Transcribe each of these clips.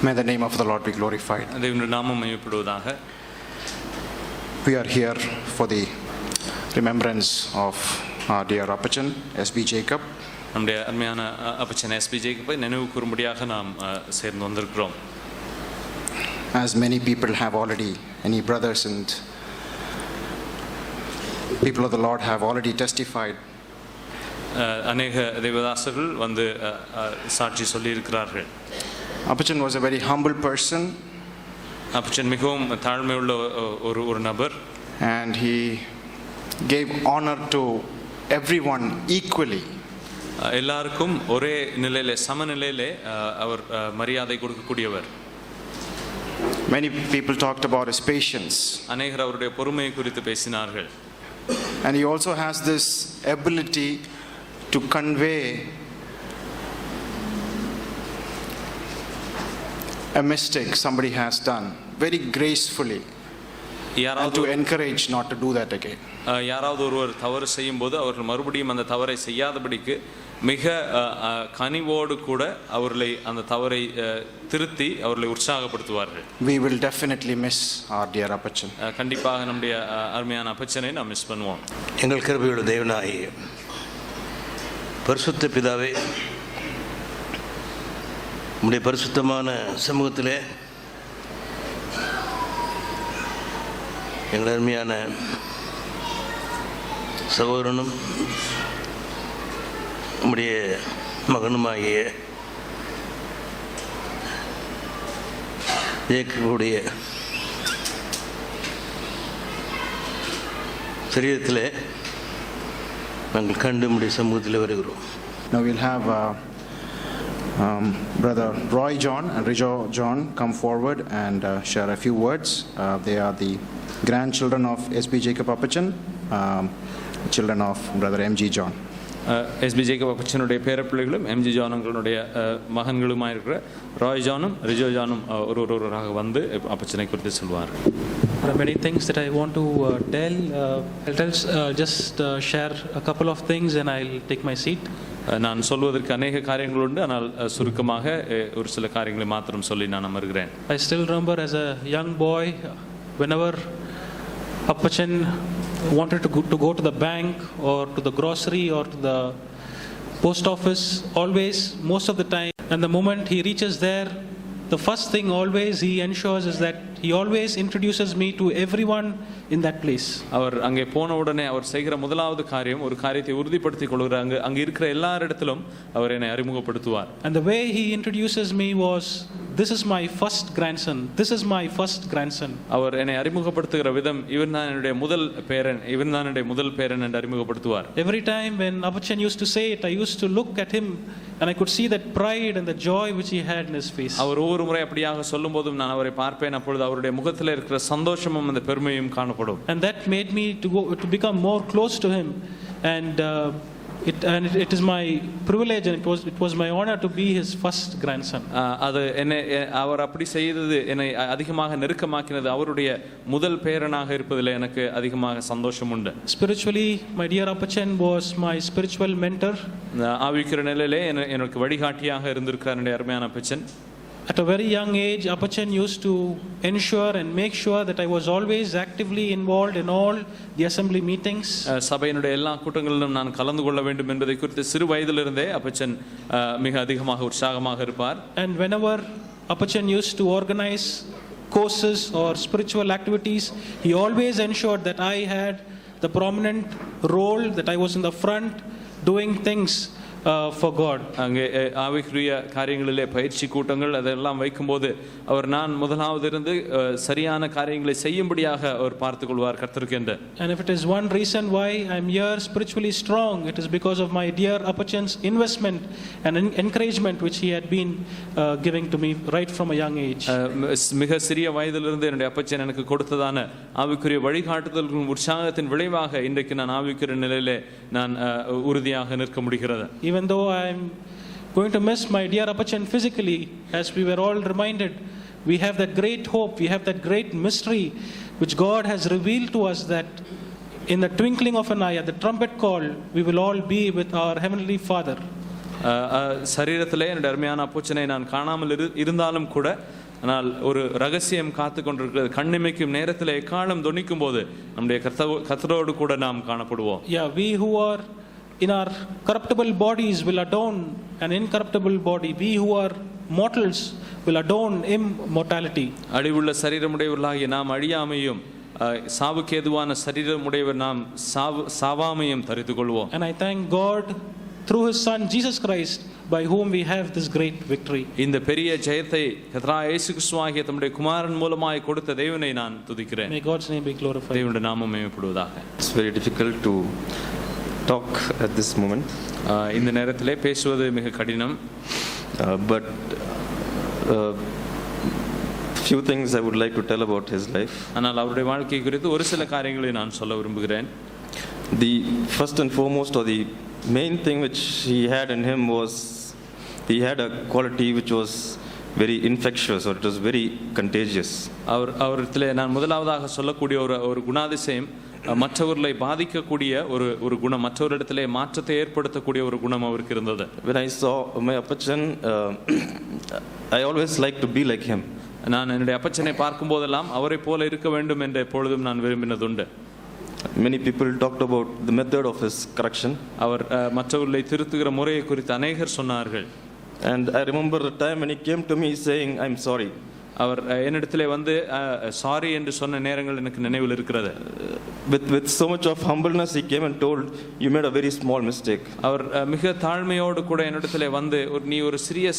May the name of the Lord be glorified. தேவனுடைய நாமம் மகிமைப்படுவதாக. We are here for the remembrance of our dear Appachan, S.B. Jacob. நம்முடைய அருமையான அப்பச்சன் S.B. ஜேக்கப்பை நினைவு கூறும்படியாக நாம் சேர்ந்து வந்திருக்கிறோம். As many people have already, any brothers and people of the Lord have already testified. அநேக தேவதாசர்கள் வந்து சாட்சி சொல்லி இருக்கிறார்கள். Appachan was a very humble person. அப்பச்சன் மிகவும் தாழ்மையுள்ள ஒரு நபர். And he gave honor to everyone equally. எல்லாருக்கும் ஒரே நிலையிலே சமநிலையிலே அவர் மரியாதை கொடுக்கக்கூடியவர். Many people talked about his patience. அநேகர் அவருடைய பொறுமையை குறித்து பேசினார்கள். And he also has this ability to convey a mistake somebody has done very gracefully and to encourage not to do that again. யாராவது ஒருவர் தவறு செய்யும் போது அவர்கள் மறுபடியும் அந்த தவறை செய்யாதபடிக்கு மிக கனிவோடு கூட அவர்களை அந்த தவறை திருத்தி அவர்களை உற்சாகப்படுத்துவார்கள். We will definitely miss our dear Appachan. கண்டிப்பாக நம்முடைய அருமையான அப்பச்சனை நாம் மிஸ் பண்ணுவோம். எங்கள் கிருபையுள்ள தேவனாகிய பரிசுத்த பிதாவே, உம்முடைய பரிசுத்தமான சமூகத்திலே எங்கள் அருமையான சகோதரனும் உம்முடைய மகனுமாகிய ஜேக்கபுடைய சரீரத்திலே நாங்கள் கண்டு உம்முடைய சமூகத்தில் வருகிறோம். Now we'll have Brother Roy John and Rijo John come forward and share a few words. They are the grandchildren of S.B. Jacob Appachan, children of Brother M.G. John. S.B. Jacob அப்பச்சனுடைய பேரப்பிள்ளைகளும் M.G. ஜானுங்களுடைய மகன்களுமாக இருக்கிற ராய் ஜானும் ரிஜோ ஜானும் ஒருவராக வந்து அப்பச்சனை குறித்து சொல்வார்கள். There are many things that I want to tell. I'll just share a couple of things and I'll take my seat. நான் சொல்வதற்கு அநேக காரியங்கள் உண்டு, ஆனால் சுருக்கமாக ஒரு சில காரியங்களை மாத்திரம் சொல்லி நான் அமர்கிறேன். I still remember as a young boy, whenever Appachan wanted to go to the bank or to the grocery or to the post office, always, most of the time, and the moment he reaches there, the first thing always he ensures is that he always introduces me to everyone in that place. அவர் அங்கே போன உடனே அவர் செய்கிற முதலாவது காரியம் ஒரு காரியத்தை உறுதிப்படுத்திக் கொள்கிறாங்க. அங்கே இருக்கிற எல்லாரிடத்திலும் அவர் என்னை அறிமுகப்படுத்துவார். And the way he introduces me was, this is my first grandson, this is my first grandson. அவர் என்னை அறிமுகப்படுத்துகிற விதம், இவன் தான் என்னுடைய முதல் பேரன், இவன் தான் என்னுடைய முதல் பேரன் என்று அறிமுகப்படுத்துவார். Every time when Appachan used to say it, I used to look at him and I could see that pride and the joy which he had in his face. அவர் ஒவ்வொரு முறை அப்படியாக சொல்லும்போதும் நான் அவரை பார்ப்பேன். அப்பொழுது அவருடைய முகத்தில் இருக்கிற சந்தோஷமும் அந்த பெருமையும் காணப்படும். And that made me to become more close to him, and it is my privilege and it was my honor to be his first grandson. அது என்னை அவர் அப்படி செய்தது என்னை அதிகமாக நெருக்கமாக்கினது. அவருடைய முதல் பேரனாக இருப்பதில் எனக்கு அதிகமாக சந்தோஷம் உண்டு. Spiritually, my dear Appachan was my spiritual mentor. ஆவிக்குரிய நிலையிலே எனக்கு வழிகாட்டியாக இருந்திருக்கிறார் என்னுடைய அருமையான அப்பச்சன். At a very young age, Appachan used to ensure and make sure that I was always actively involved in all the assembly meetings. சபையினுடைய எல்லா கூட்டங்களிலும் நான் கலந்து கொள்ள வேண்டும் என்பதை குறித்து சிறு வயதிலிருந்தே அப்பச்சன் மிக அதிகமாக உற்சாகமாக இருப்பார். And whenever Appachan used to organize courses or spiritual activities, he always ensured that I had the prominent role, that I was in the front doing things for God. அங்கே ஆவிக்குரிய காரியங்களிலே பயிற்சி கூட்டங்கள் அதெல்லாம் வைக்கும்போது அவர் நான் முதலாவது இருந்து சரியான காரியங்களை செய்யும்படியாக அவர் பார்த்துக் கொள்வார் கர்த்தருக்கு. And if it is one reason why I'm here spiritually strong, it is because of my dear Appachan's investment and encouragement which he had been giving to me right from a young age. மிக சிறிய வயதிலிருந்து என்னுடைய அப்பச்சன் எனக்கு கொடுத்ததான ஆவிக்குரிய வழிகாட்டுதல்களின் உற்சாகத்தின் விளைவாக இன்றைக்கு நான் ஆவிக்குரிய நிலையிலே நான் உறுதியாக நிற்க முடிகிறது. Even though I'm going to miss my dear Appachan physically, as we were all reminded, we have that great hope, we have that great mystery which God has revealed to us, that in the twinkling of an eye, at the trumpet call, we will all be with our Heavenly Father. சரீரத்திலே என்னுடைய அருமையான அப்போச்சனை நான் காணாமல் இருந்தாலும் கூட ஆனால் ஒரு ரகசியம் காத்து கொண்டிருக்கிறது. கண்ணிமைக்கும் நேரத்தில் எக்காலம் தொனிக்கும் போது நம்முடைய கர்த்தரோடு கூட நாம் காணப்படுவோம். Yeah, we who are in our corruptible bodies will adorn an incorruptible body. We who are mortals will adorn immortality. அழிவுள்ள சரீரமுடையவர்களாகிய நாம் அழியாமையும் சாவுக்கு ஏதுவான சரீரமுடையவர் நாம் சாவாமையும் தரித்துக் கொள்வோம். And I thank God through his son Jesus Christ by whom we have this great victory. இந்த பெரிய ஜெயத்தை கர்த்தராகிய இயேசு கிறிஸ்துவாகிய தம்முடைய குமாரன் மூலமாய் கொடுத்த தேவனை நான் துதிக்கிறேன். May God's name be glorified. தேவனுடைய நாமம் மகிமைப்படுவதாக. It's very difficult to talk at this moment. இந்த நேரத்திலே பேசுவது மிக கடினம். But few things I would like to tell about his life. ஆனால் அவருடைய வாழ்க்கை குறித்து ஒரு சில காரியங்களை நான் சொல்ல விரும்புகிறேன். The first and foremost, or the main thing which he had in him was he had a quality which was very infectious, or it was very contagious. அவரிடத்திலே நான் முதலாவதாக சொல்லக்கூடிய ஒரு குணாதிசயம் மற்றவர்களை பாதிக்கக்கூடிய ஒரு குணம், மற்றவரிடத்திலே மாற்றத்தை ஏற்படுத்தக்கூடிய ஒரு குணம் அவருக்கு இருந்தது. When I saw my Appachan, I always like to be like him. நான் என்னுடைய அப்பச்சனை பார்க்கும் போதெல்லாம் அவரை போல இருக்க வேண்டும் என்று எப்பொழுதும் நான் விரும்பினதுண்டு. Many people talked about the method of his correction. அவர் மற்றவர்களை திருத்துகிற முறையை குறித்து அநேகர் சொன்னார்கள். And I remember a time when he came to me saying, I'm sorry. அவர் என்னிடத்திலே வந்து சாரி என்று சொன்ன நேரங்கள் எனக்கு நினைவில் இருக்கிறது. With so much of humbleness he came and told, you made a very small mistake. அவர் மிக தாழ்மையோடு கூட என்னிடத்திலே வந்து நீ ஒரு சிறிய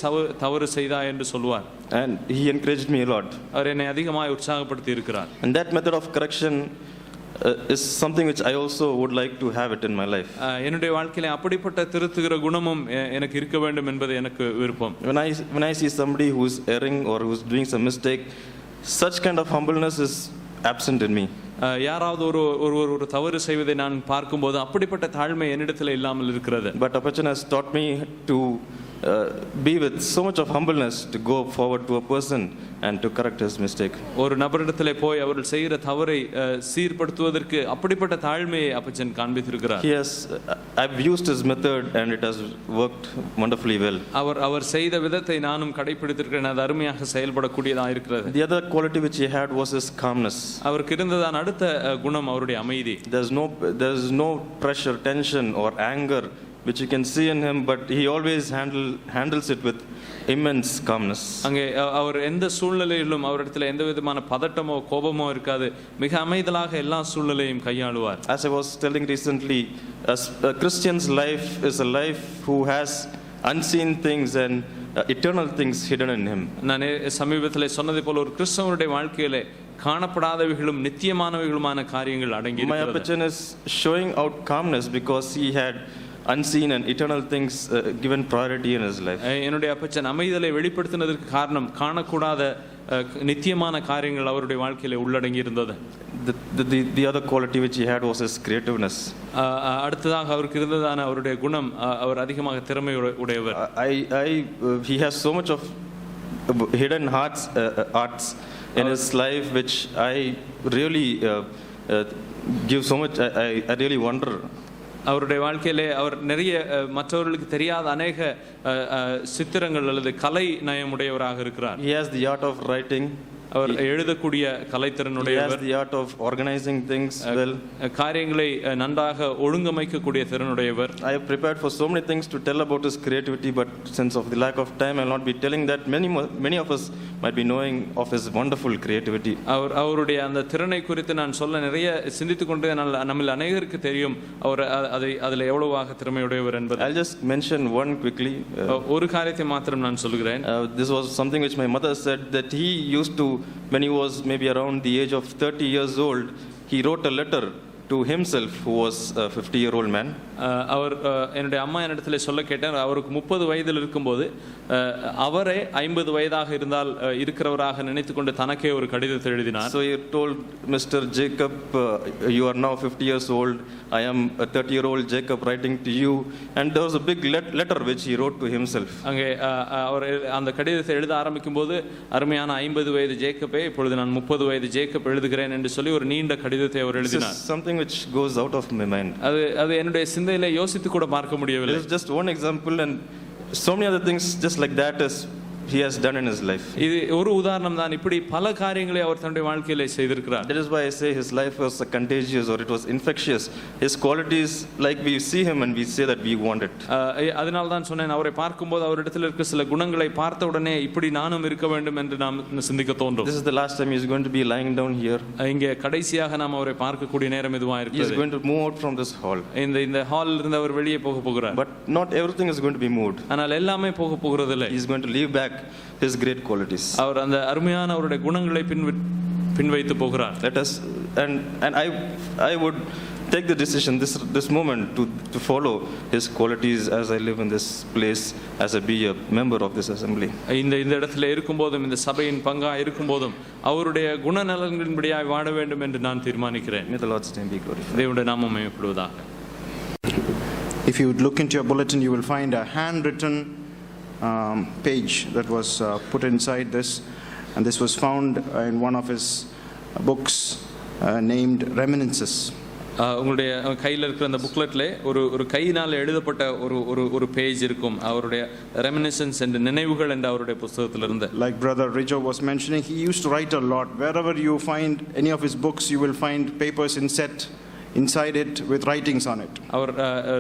தவறு செய்தாய் என்று சொல்வார். And he encouraged me a lot. அவர் என்னை அதிகமாக உற்சாகப்படுத்தி இருக்கிறார். And that method of correction is something which I also would like to have it in my life. என்னுடைய வாழ்க்கையிலே அப்படிப்பட்ட திருத்துகிற குணமும் எனக்கு இருக்க வேண்டும் என்பது எனக்கு விருப்பம். When I see somebody who is erring or who is doing some mistake, such kind of humbleness is absent in me. யாராவது ஒரு தவறு செய்வதை நான் பார்க்கும்போது அப்படிப்பட்ட தாழ்மை என்னிடத்தில் இல்லாமல் இருக்கிறது. But Appachan has taught me to be with so much of humbleness to go forward to a person and to correct his mistake. ஒரு நபரிடத்திலே போய் அவர்கள் செய்கிற தவறை சீர்படுத்துவதற்கு அப்படிப்பட்ட தாழ்மையை அப்பச்சன் காண்பித்திருக்கிறார். I've used his method and it has worked wonderfully well. அவர் செய்த விதத்தை நானும் கடைபிடித்திருக்கிறேன், அது அருமையாக செயல்படக்கூடியதாக இருக்கிறது. The other quality which he had was his calmness. அவருக்கு இருந்ததான அடுத்த குணம் அவருடைய அமைதி. There's no pressure, tension or anger which you can see in him, but he always handles it with immense calmness. அங்கே அவர் எந்த சூழ்நிலையிலும் அவரிடத்தில் எந்த விதமான பதட்டமோ கோபமோ இருக்காது, மிக அமைதலாக எல்லா சூழ்நிலையும் கையாளுவார். As I was telling recently, a Christian's life is a life who has unseen things and eternal things hidden in him. நான் சமீபத்தில் சொன்னது போல ஒரு கிறிஸ்தவனுடைய வாழ்க்கையிலே காணப்படாதவைகளும் நித்தியமானவைகளுமான காரியங்கள் அடங்கி My Appachan is showing out calmness because he had unseen and eternal things given priority in his life. என்னுடைய அப்பச்சன் அமைதலை வெளிப்படுத்தினதற்கு காரணம் காணக்கூடாத நித்தியமான காரியங்கள் அவருடைய வாழ்க்கையில உள்ளடங்கி இருந்தது. The other quality which he had was his creativeness. அடுத்ததாக அவருக்கு இருந்ததான அவருடைய குணம், அவர் அதிகமாக திறமை உடையவர். He has so much of hidden arts in his life which I really give so much. I really wonder. அவருடைய வாழ்க்கையிலே அவர் நிறைய மற்றவர்களுக்கு தெரியாத அநேக சித்திரங்கள் அல்லது கலை நயமுடையவராக இருக்கிறார். He has the art of writing. அவர் எழுதக்கூடிய கலைத்திறனுடையவர். He has the art of organizing things well. காரியங்களை நன்றாக ஒழுங்கமைக்கக்கூடிய திறனுடையவர். I have prepared for so many things to tell about his creativity, but since of the lack of time I will not be telling that. Many of us might be knowing of his wonderful creativity. அவருடைய அந்த திறனை குறித்து நான் சொல்ல நிறைய சிந்தித்துக் கொண்டு நம்மில் அநேகருக்கு தெரியும் அவர் அதில் எவ்வளவாக திறமையுடையவர் என்பது. I'll just mention one quickly. ஒரு காரியத்தை மாத்திரம் நான் சொல்கிறேன். This was something which my mother said, that he used to, when he was maybe around the age of 30 years old, he wrote a letter to himself, who was a 50-year-old man. அவர் என்னுடைய அம்மா என்னிடத்துல சொல்ல கேட்டார், அவருக்கு 30 வயதில் இருக்கும்போது அவரே 50 வயதாக இருந்தால் இருக்கிறவராக நினைத்துக்கொண்டு தனக்கே ஒரு கடிதத்தை எழுதினார். So he told Mr. Jacob, you are now 50 years old, I am a 30-year-old Jacob writing to you. And there was a big letter which he wrote to himself. அங்கே அவர் அந்த கடிதத்தை எழுத ஆரம்பிக்கும்போது, அருமையான 50 வயது ஜேக்கபே, இப்பொழுது நான் 30 வயது ஜேக்கப் எழுதுகிறேன் என்று சொல்லி ஒரு நீண்ட கடிதத்தை அவர் எழுதினார். Something which goes out of my mind. அது என்னுடைய சிந்தையில யோசித்து கூட பார்க்க முடியவில்லை. It is just one example, and so many other things just like that as he has done in his life. இது ஒரு உதாரணம் தான். இப்படி பல காரியங்களை அவர் தன்னுடைய வாழ்க்கையிலே செய்திருக்கிறார். That is why I say his life was contagious, or it was infectious. His qualities, like we see him and we say that we want it. அதனால தான் சொன்னேன், அவரை பார்க்கும்போது அவரிடத்தில் இருக்க சில குணங்களை பார்த்த உடனே இப்படி நானும் இருக்க வேண்டும் என்று நாம் சிந்திக்க தோன்றும். This is the last time he is going to be lying down here. இங்கே கடைசியாக நாம் அவரை பார்க்கக்கூடிய நேரம் இதுவா He is இருக்கிறது. going to move out from this hall. இந்த ஹாலில் இருந்து அவர் வெளியே போகிறார். But not everything is going to be moved. ஆனால் எல்லாமே போகிறதில்லை. He is going to leave back his great qualities. அவர் அந்த அருமையான அவருடைய குணங்களை பின்வைத்து போகிறார். Let us and I would take the decision this moment to follow his qualities as I live in this place, as I be a member of this assembly. இந்த இடத்துல இருக்கும்போதும் இந்த சபையின் பங்கா இருக்கும்போதும் அவருடைய குணநலன்களின்படியாய் வாழ வேண்டும் என்று நான் தீர்மானிக்கிறேன். May the Lord's name be glorified. தேவனுடைய நாமம் மகிமைப்படுவதாக. If you would look into your bulletin, you will find a handwritten page that was put inside this, and this was found in one of his books named Reminiscences. உங்களுடைய கையில் இருக்கிற அந்த புக்லெட்ல ஒரு கையினால் எழுதப்பட்ட ஒரு பேஜ் இருக்கும், அவருடைய ரெமினிசன்ஸ் என்ற நினைவுகள் என்ற அவருடைய புத்தகத்திலிருந்து. Like brother Rijo was mentioning, he used to write a lot. Wherever you find any of his books, you will find papers inside it with writings on it. அவர்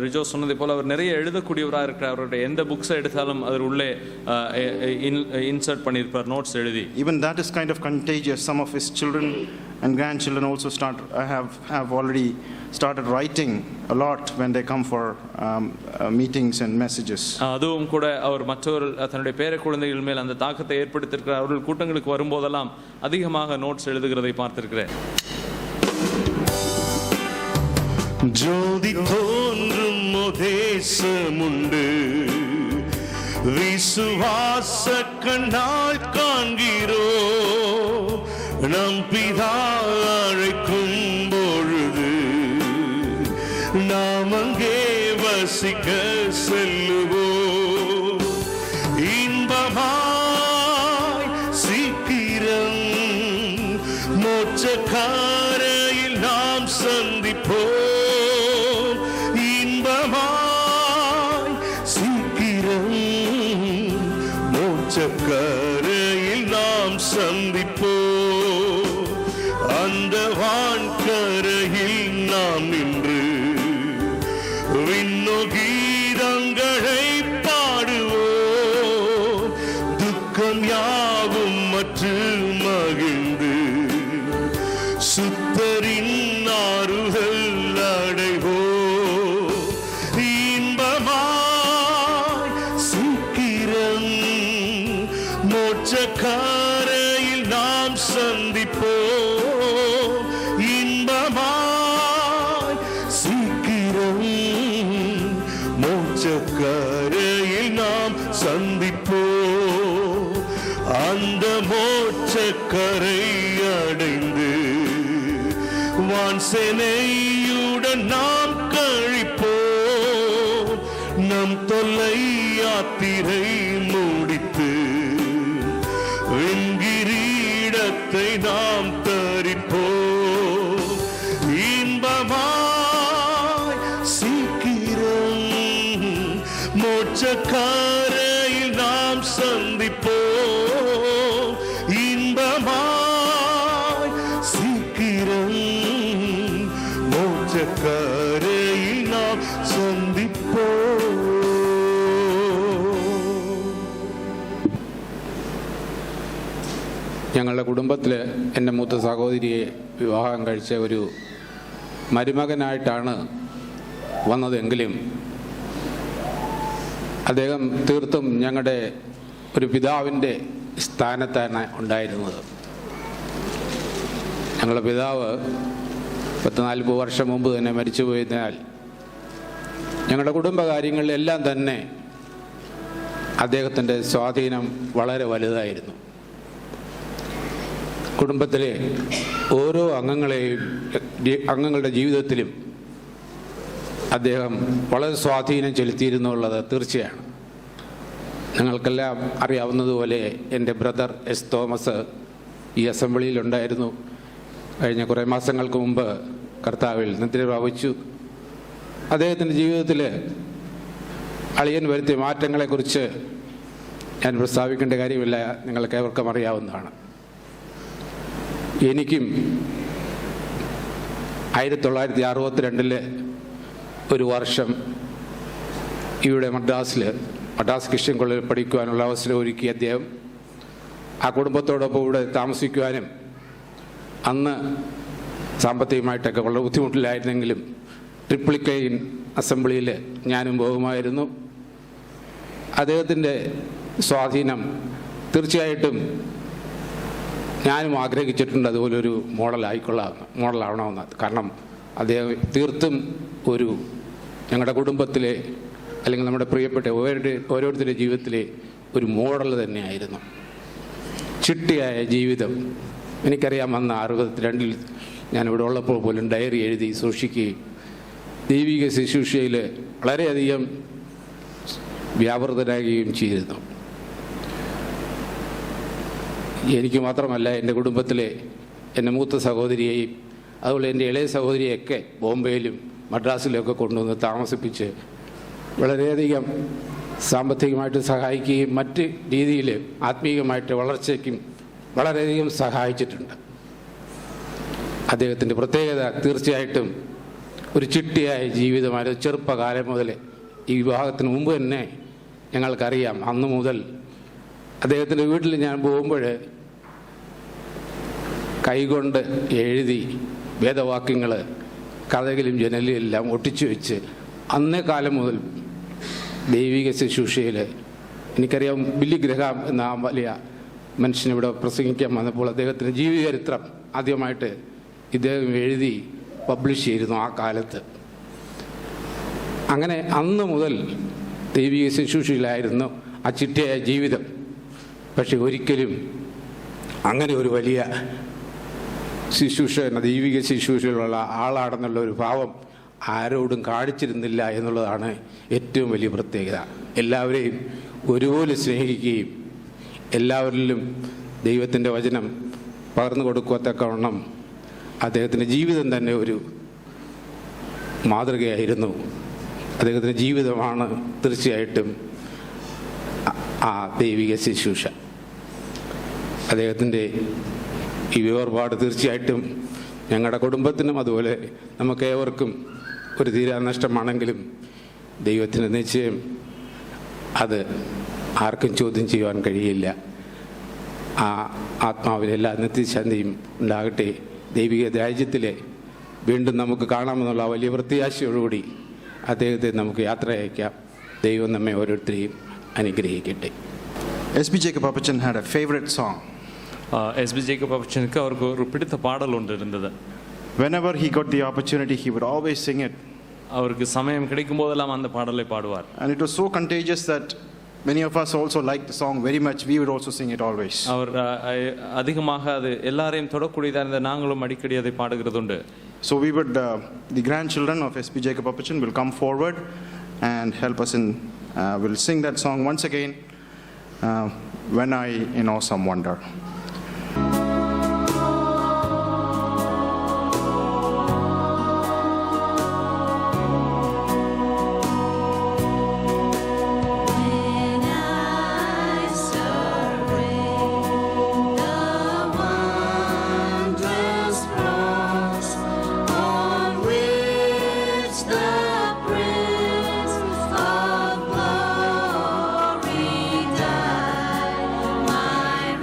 ரிஜோ சொன்னதை போல அவர் நிறைய எழுதக்கூடியவராக இருக்கிறார். அவருடைய எந்த புக்ஸை எடுத்தாலும் அதில் உள்ளே இன்சர்ட் பண்ணியிருப்பார், நோட்ஸ் எழுதி. Even that is kind of contagious. Some of his children and grandchildren also have already started writing a lot when they come for meetings and messages. அதுவும் கூட அவர் மற்றவர் தன்னுடைய பேர குழந்தைகள் மேல் அந்த தாக்கத்தை ஏற்படுத்தியிருக்கிறார். அவர்கள் கூட்டங்களுக்கு வரும்போதெல்லாம் அதிகமாக நோட்ஸ் எழுதுகிறதை பார்த்திருக்கிறேன். ஜோதி தோன்றும் தேசமுண்டு, விசுவாச கண்ணால் காண்கிறோ, நம் பிதா அழைக்கும் பொழுது நாம் அங்கே வசிக்க செல்லுவோ. இன்பமாய் சீக்கிரம் மோட்சக்காரையில் நாம் சந்திப்போம். கரையில் நாம் சந்திப்போ, அந்த வான்கரையில் நாம் நின்று விண்ணோகீதங்களை பாடுவோ. துக்கம் யாவும் மற்று மகிழ்ந்து சுத்தரின் ஆறுதல் அடைவோ. மோட்சக்காரையில் நாம் சந்திப்போம். இன்பமாய் சீக்கிரம் மோட்சக்காரையில் நாம் சந்திப்போம். அந்த மோட்சக்கரை அடைந்து வான்சேனையுடன் நாம் கழிப்போம். நம் தொல்லை யாத்திரை முடித்து வெண்கிரீடத்தை நாம் தரிப்போம். இன்பமாய் சீக்கிரம் மோட்சக்காரையில் நாம் சந்திப்போம். இன்பமாய் சீக்கிரம் மோட்சக்காரையில் நாம் சந்திப்போம். ഞങ്ങളുടെ കുടുംബത്തിൽ എൻ്റെ മൂത്ത സഹോദരിയെ വിവാഹം കഴിച്ച ഒരു മരുമകനായിട്ടാണ് വന്നതെങ്കിലും അദ്ദേഹം തീർത്തും ഞങ്ങളുടെ ഒരു പിതാവിൻ്റെ സ്ഥാനത്താണ് ഉണ്ടായിരുന്നത്. ഞങ്ങളുടെ പിതാവ് 40 വർഷം മുമ്പ് തന്നെ മരിച്ചുപോയതിനാൽ ഞങ്ങളുടെ കുടുംബകാര്യങ്ങളിലെല്ലാം തന്നെ അദ്ദേഹത്തിൻ്റെ സ്വാധീനം വളരെ വലുതായിരുന്നു. കുടുംബത്തിലെ ഓരോ അംഗങ്ങളുടെ ജീവിതത്തിലും അദ്ദേഹം വളരെ സ്വാധീനം ചെലുത്തിയിരുന്നുള്ളത് തീർച്ചയാണ്. നിങ്ങൾക്കെല്ലാം അറിയാവുന്നതുപോലെ എൻ്റെ ബ്രദർ എസ് തോമസ് ഈ അസംബ്ലിയിലുണ്ടായിരുന്നു. കഴിഞ്ഞ കുറേ മാസങ്ങൾക്ക് മുമ്പ് കർത്താവിൽ നിദ്ര പ്രാപിച്ചു. അദ്ദേഹത്തിൻ്റെ ജീവിതത്തിൽ അളിയൻ വരുത്തിയ മാറ്റങ്ങളെക്കുറിച്ച് ഞാൻ പ്രസ്താവിക്കേണ്ട കാര്യമില്ല, നിങ്ങൾക്ക് ഏവർക്കും അറിയാവുന്നതാണ്. എനിക്കും 1962 ഒരു വർഷം ഇവിടെ മദ്രാസ് ക്രിസ്ത്യൻ കോളേജിൽ പഠിക്കുവാനുള്ള അവസരം ഒരുക്കി അദ്ദേഹം. ആ കുടുംബത്തോടൊപ്പം ഇവിടെ താമസിക്കുവാനും അന്ന് സാമ്പത്തികമായിട്ടൊക്കെ വളരെ ബുദ്ധിമുട്ടിലായിരുന്നെങ്കിലും ട്രിപ്ലിക്കെയിൻ അസംബ്ലിയിൽ ഞാനും പോകുമായിരുന്നു. അദ്ദേഹത്തിൻ്റെ സ്വാധീനം തീർച്ചയായിട്ടും ഞാനും ആഗ്രഹിച്ചിട്ടുണ്ട് അതുപോലൊരു മോഡലാവണമെന്ന്. കാരണം അദ്ദേഹം തീർത്തും ഒരു ഞങ്ങളുടെ കുടുംബത്തിലെ അല്ലെങ്കിൽ നമ്മുടെ പ്രിയപ്പെട്ട ഓരോരുത്തരുടെ ജീവിതത്തിലെ ഒരു മോഡൽ തന്നെയായിരുന്നു. ചിട്ടയായ ജീവിതം. എനിക്കറിയാം, അന്ന് 62 ഞാനിവിടെ ഉള്ളപ്പോൾ പോലും ഡയറി എഴുതി സൂക്ഷിക്കുകയും ദൈവിക ശുശ്രൂഷയിൽ വളരെയധികം വ്യാപൃതരാകുകയും ചെയ്തിരുന്നു. എനിക്ക് മാത്രമല്ല, എൻ്റെ കുടുംബത്തിലെ എൻ്റെ മൂത്ത സഹോദരിയെയും അതുപോലെ എൻ്റെ ഇളയ സഹോദരിയെയൊക്കെ ബോംബെയിലും മദ്രാസിലുമൊക്കെ കൊണ്ടുവന്ന് താമസിപ്പിച്ച് വളരെയധികം സാമ്പത്തികമായിട്ട് സഹായിക്കുകയും മറ്റ് രീതിയിൽ ആത്മീയമായിട്ട് വളർച്ചയ്ക്കും വളരെയധികം സഹായിച്ചിട്ടുണ്ട്. അദ്ദേഹത്തിൻ്റെ പ്രത്യേകത തീർച്ചയായിട്ടും ഒരു ചിട്ടയായ ജീവിതമായിരുന്നു. ചെറുപ്പകാലം മുതൽ, ഈ വിവാഹത്തിന് മുമ്പ് തന്നെ ഞങ്ങൾക്കറിയാം, അന്നു മുതൽ അദ്ദേഹത്തിൻ്റെ വീട്ടിൽ ഞാൻ പോകുമ്പോൾ കൈകൊണ്ട് എഴുതി വേദവാക്യങ്ങൾ കഥകിലും ജനലിലും എല്ലാം ഒട്ടിച്ചു വെച്ച് അന്നേ കാലം മുതൽ ദൈവിക ശുശ്രൂഷയിൽ എനിക്കറിയാം. ബില്ലി ഗ്രഹാം എന്ന ആ വലിയ മനുഷ്യനിവിടെ പ്രസംഗിക്കാൻ വന്നപ്പോൾ അദ്ദേഹത്തിൻ്റെ ജീവചരിത്രം ആദ്യമായിട്ട് ഇദ്ദേഹം എഴുതി പബ്ലിഷ് ചെയ്തിരുന്നു ആ കാലത്ത്. അങ്ങനെ അന്ന് മുതൽ ദൈവിക ശുശ്രൂഷയിലായിരുന്നു ആ ചിട്ടയായ ജീവിതം. പക്ഷെ ഒരിക്കലും അങ്ങനെ ഒരു വലിയ ശുശ്രൂഷ, ദൈവിക ശുശ്രൂഷയിലുള്ള ആളാണെന്നുള്ള ഒരു ഭാവം ആരോടും കാണിച്ചിരുന്നില്ല എന്നുള്ളതാണ് ഏറ്റവും വലിയ പ്രത്യേകത. എല്ലാവരെയും ഒരുപോലെ സ്നേഹിക്കുകയും എല്ലാവരിലും ദൈവത്തിൻ്റെ വചനം പകർന്നു കൊടുക്കത്തക്കവണ്ണം അദ്ദേഹത്തിൻ്റെ ജീവിതം തന്നെ ഒരു മാതൃകയായിരുന്നു. അദ്ദേഹത്തിൻ്റെ ജീവിതമാണ് തീർച്ചയായിട്ടും ആ ദൈവിക ശുശ്രൂഷ. അദ്ദേഹത്തിൻ്റെ ഈ വേർപാട് തീർച്ചയായിട്ടും ഞങ്ങളുടെ കുടുംബത്തിനും അതുപോലെ നമുക്കേവർക്കും ഒരു തീരാനഷ്ടമാണെങ്കിലും ദൈവത്തിൻ്റെ നിശ്ചയം അത് ആർക്കും ചോദ്യം ചെയ്യുവാൻ കഴിയില്ല. ആ ആത്മാവിലെല്ലാ നിത്യശാന്തിയും ഉണ്ടാകട്ടെ. ദൈവിക രാജ്യത്തിലെ വീണ്ടും നമുക്ക് കാണാമെന്നുള്ള വലിയ പ്രത്യാശയോടുകൂടി അദ്ദേഹത്തെ നമുക്ക് യാത്ര അയക്കാം. ദൈവം നമ്മെ ഓരോരുത്തരെയും അനുഗ്രഹിക്കട്ടെ. S.B. Jacob Appachan had a favorite song. S.B. Jacob Appachanukku avarku oru piditha paadal undu irundhathu. Whenever he got the opportunity, he would always sing it. Avarku samayam kedikkumbodallam andha paadalai paaduvar. And it was so contagious that many of us also liked the song very much. We would also sing it always. Avar adhigamaga adu ellarayum thodakudiyada irundha naangalum adikadi adai paadugirathundu. So we would, the grandchildren of S.B. Jacob Appachan will come forward and help us in, will sing that song once again, When I in Awesome Wonder. Glory died, my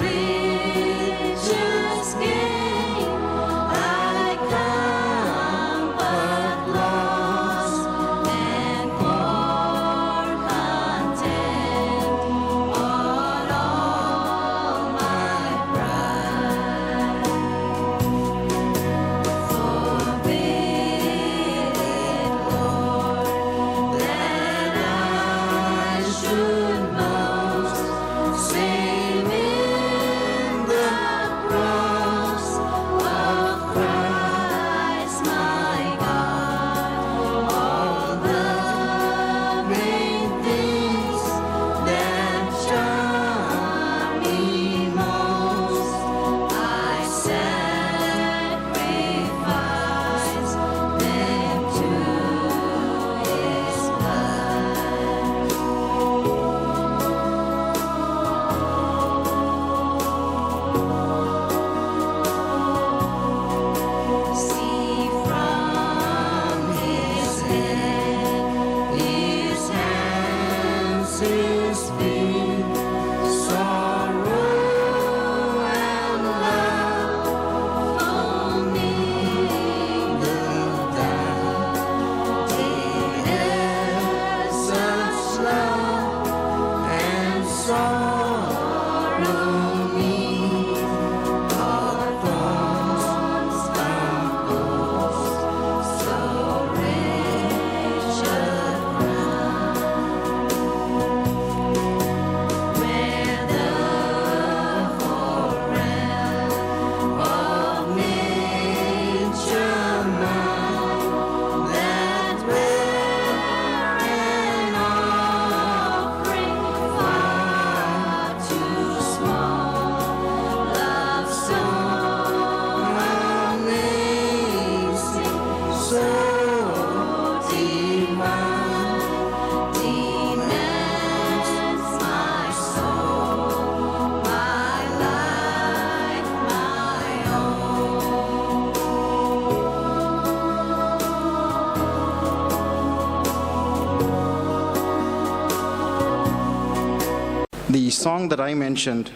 the song that I mentioned,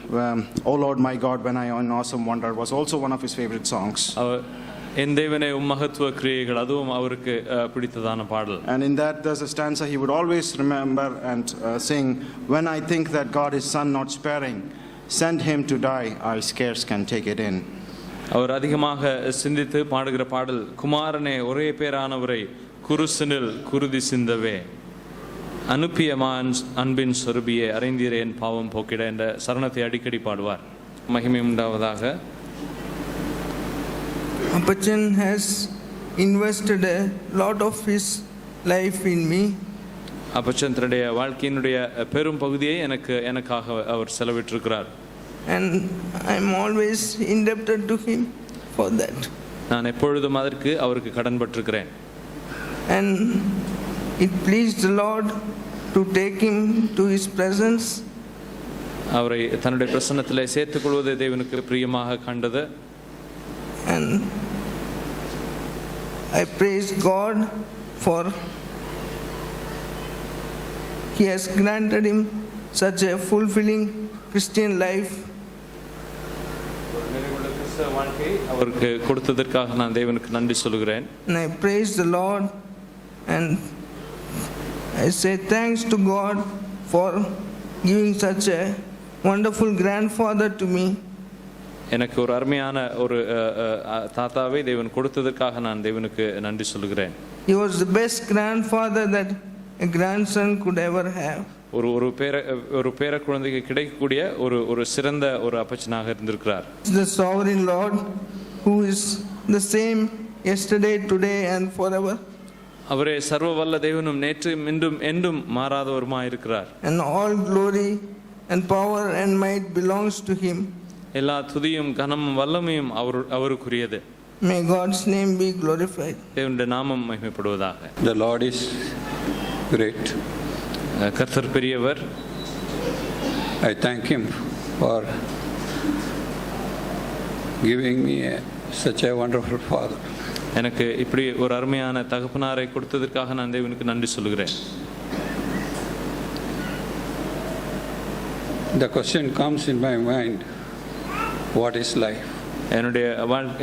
"O Lord my God, when I in awesome wonder," was also one of his favorite songs. அவர் என் தேவனே உம் மகத்துவ கிரியைகள் அதுவும் அவருக்கு பிடித்ததான பாடல். And in that there's a stanza he would always remember and sing, "When I think that God is son not sparing, send him to die, I scarce can take it in." அவர் அதிகமாக சிந்தித்து பாடுகிற பாடல், குமாரனே ஒரே பேரானவரை குருசினில் குருதி சிந்தவே அனுப்பிய அன்பின் சொருபியே அறிந்தீரே என் பாவம் போக்கிட என்ற சரணத்தை அடிக்கடி பாடுவார். மகிமை உண்டாவதாக. Appachan has invested a lot of his life in me. அப்பச்சன் தன்னுடைய வாழ்க்கையினுடைய பெரும் பகுதியை எனக்காக அவர் செலவிட்டிருக்கிறார். And I'm always indebted to him for that. நான் எப்பொழுதும் அதற்கு அவருக்கு கடன்பட்டிருக்கிறேன். And it pleased the Lord to take him to his presence. அவரை தன்னுடைய பிரசன்னத்திலே சேர்த்துக் கொள்வது தேவனுக்கு பிரியமாக கண்டது. And I praise God for he has granted him such a fulfilling Christian life. வாழ்க்கை அவருக்கு கொடுத்ததற்காக நான் தேவனுக்கு நன்றி சொல்கிறேன். And I praise the Lord and I say thanks to God for giving such a wonderful grandfather to me. எனக்கு ஒரு அருமையான ஒரு தாத்தாவை தேவன் கொடுத்ததற்காக நான் தேவனுக்கு நன்றி சொல்கிறேன். He was the best grandfather that a grandson could ever have. ஒரு பேர குழந்தைக்கு கிடைக்கக்கூடிய ஒரு சிறந்த ஒரு அப்பச்சனாக இருந்திருக்கிறார். The sovereign Lord who is the same yesterday, today and forever. அவரே சர்வ வல்ல தேவனும் நேற்றும் இன்றும் என்றும் மாறாதவருமாய் இருக்கிறார். And all glory and power and might belongs to him. எல்லா துதியும் கனமும் வல்லமையும் அவருக்குரியது. May God's name be glorified. தேவனுடைய நாமம் மகிமைப்படுவதாக. The Lord is great. கர்த்தர் பெரியவர். I thank him for giving me such a wonderful father. எனக்கு இப்படி ஒரு அருமையான தகப்பனாரை கொடுத்ததற்காக நான் தேவனுக்கு நன்றி சொல்கிறேன். The question comes in my mind, what is life?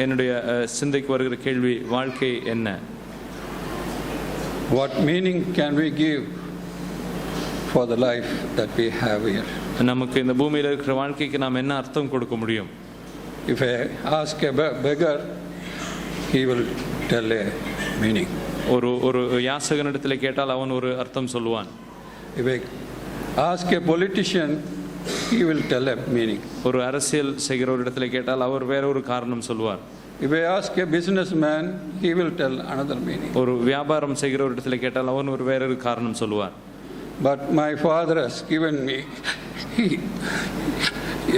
என்னுடைய சிந்தைக்கு வருகிற கேள்வி, வாழ்க்கை என்ன? What meaning can we give for the life that we have here? நமக்கு இந்த பூமியில் இருக்கிற வாழ்க்கைக்கு நாம் என்ன அர்த்தம் கொடுக்க முடியும்? If I ask a beggar, he will tell a meaning. ஒரு யாசகனிடத்தில் கேட்டால் அவன் ஒரு அர்த்தம் சொல்லுவான். If I ask a politician, he will tell a meaning. ஒரு அரசியல் செய்கிற ஒரு இடத்துல கேட்டால் அவர் வேற ஒரு காரணம் சொல்லுவார். If I ask a businessman, he will tell another meaning. ஒரு வியாபாரம் செய்கிற ஒரு இடத்துல கேட்டால் அவன் ஒரு வேற ஒரு காரணம் சொல்லுவார். But my father has given me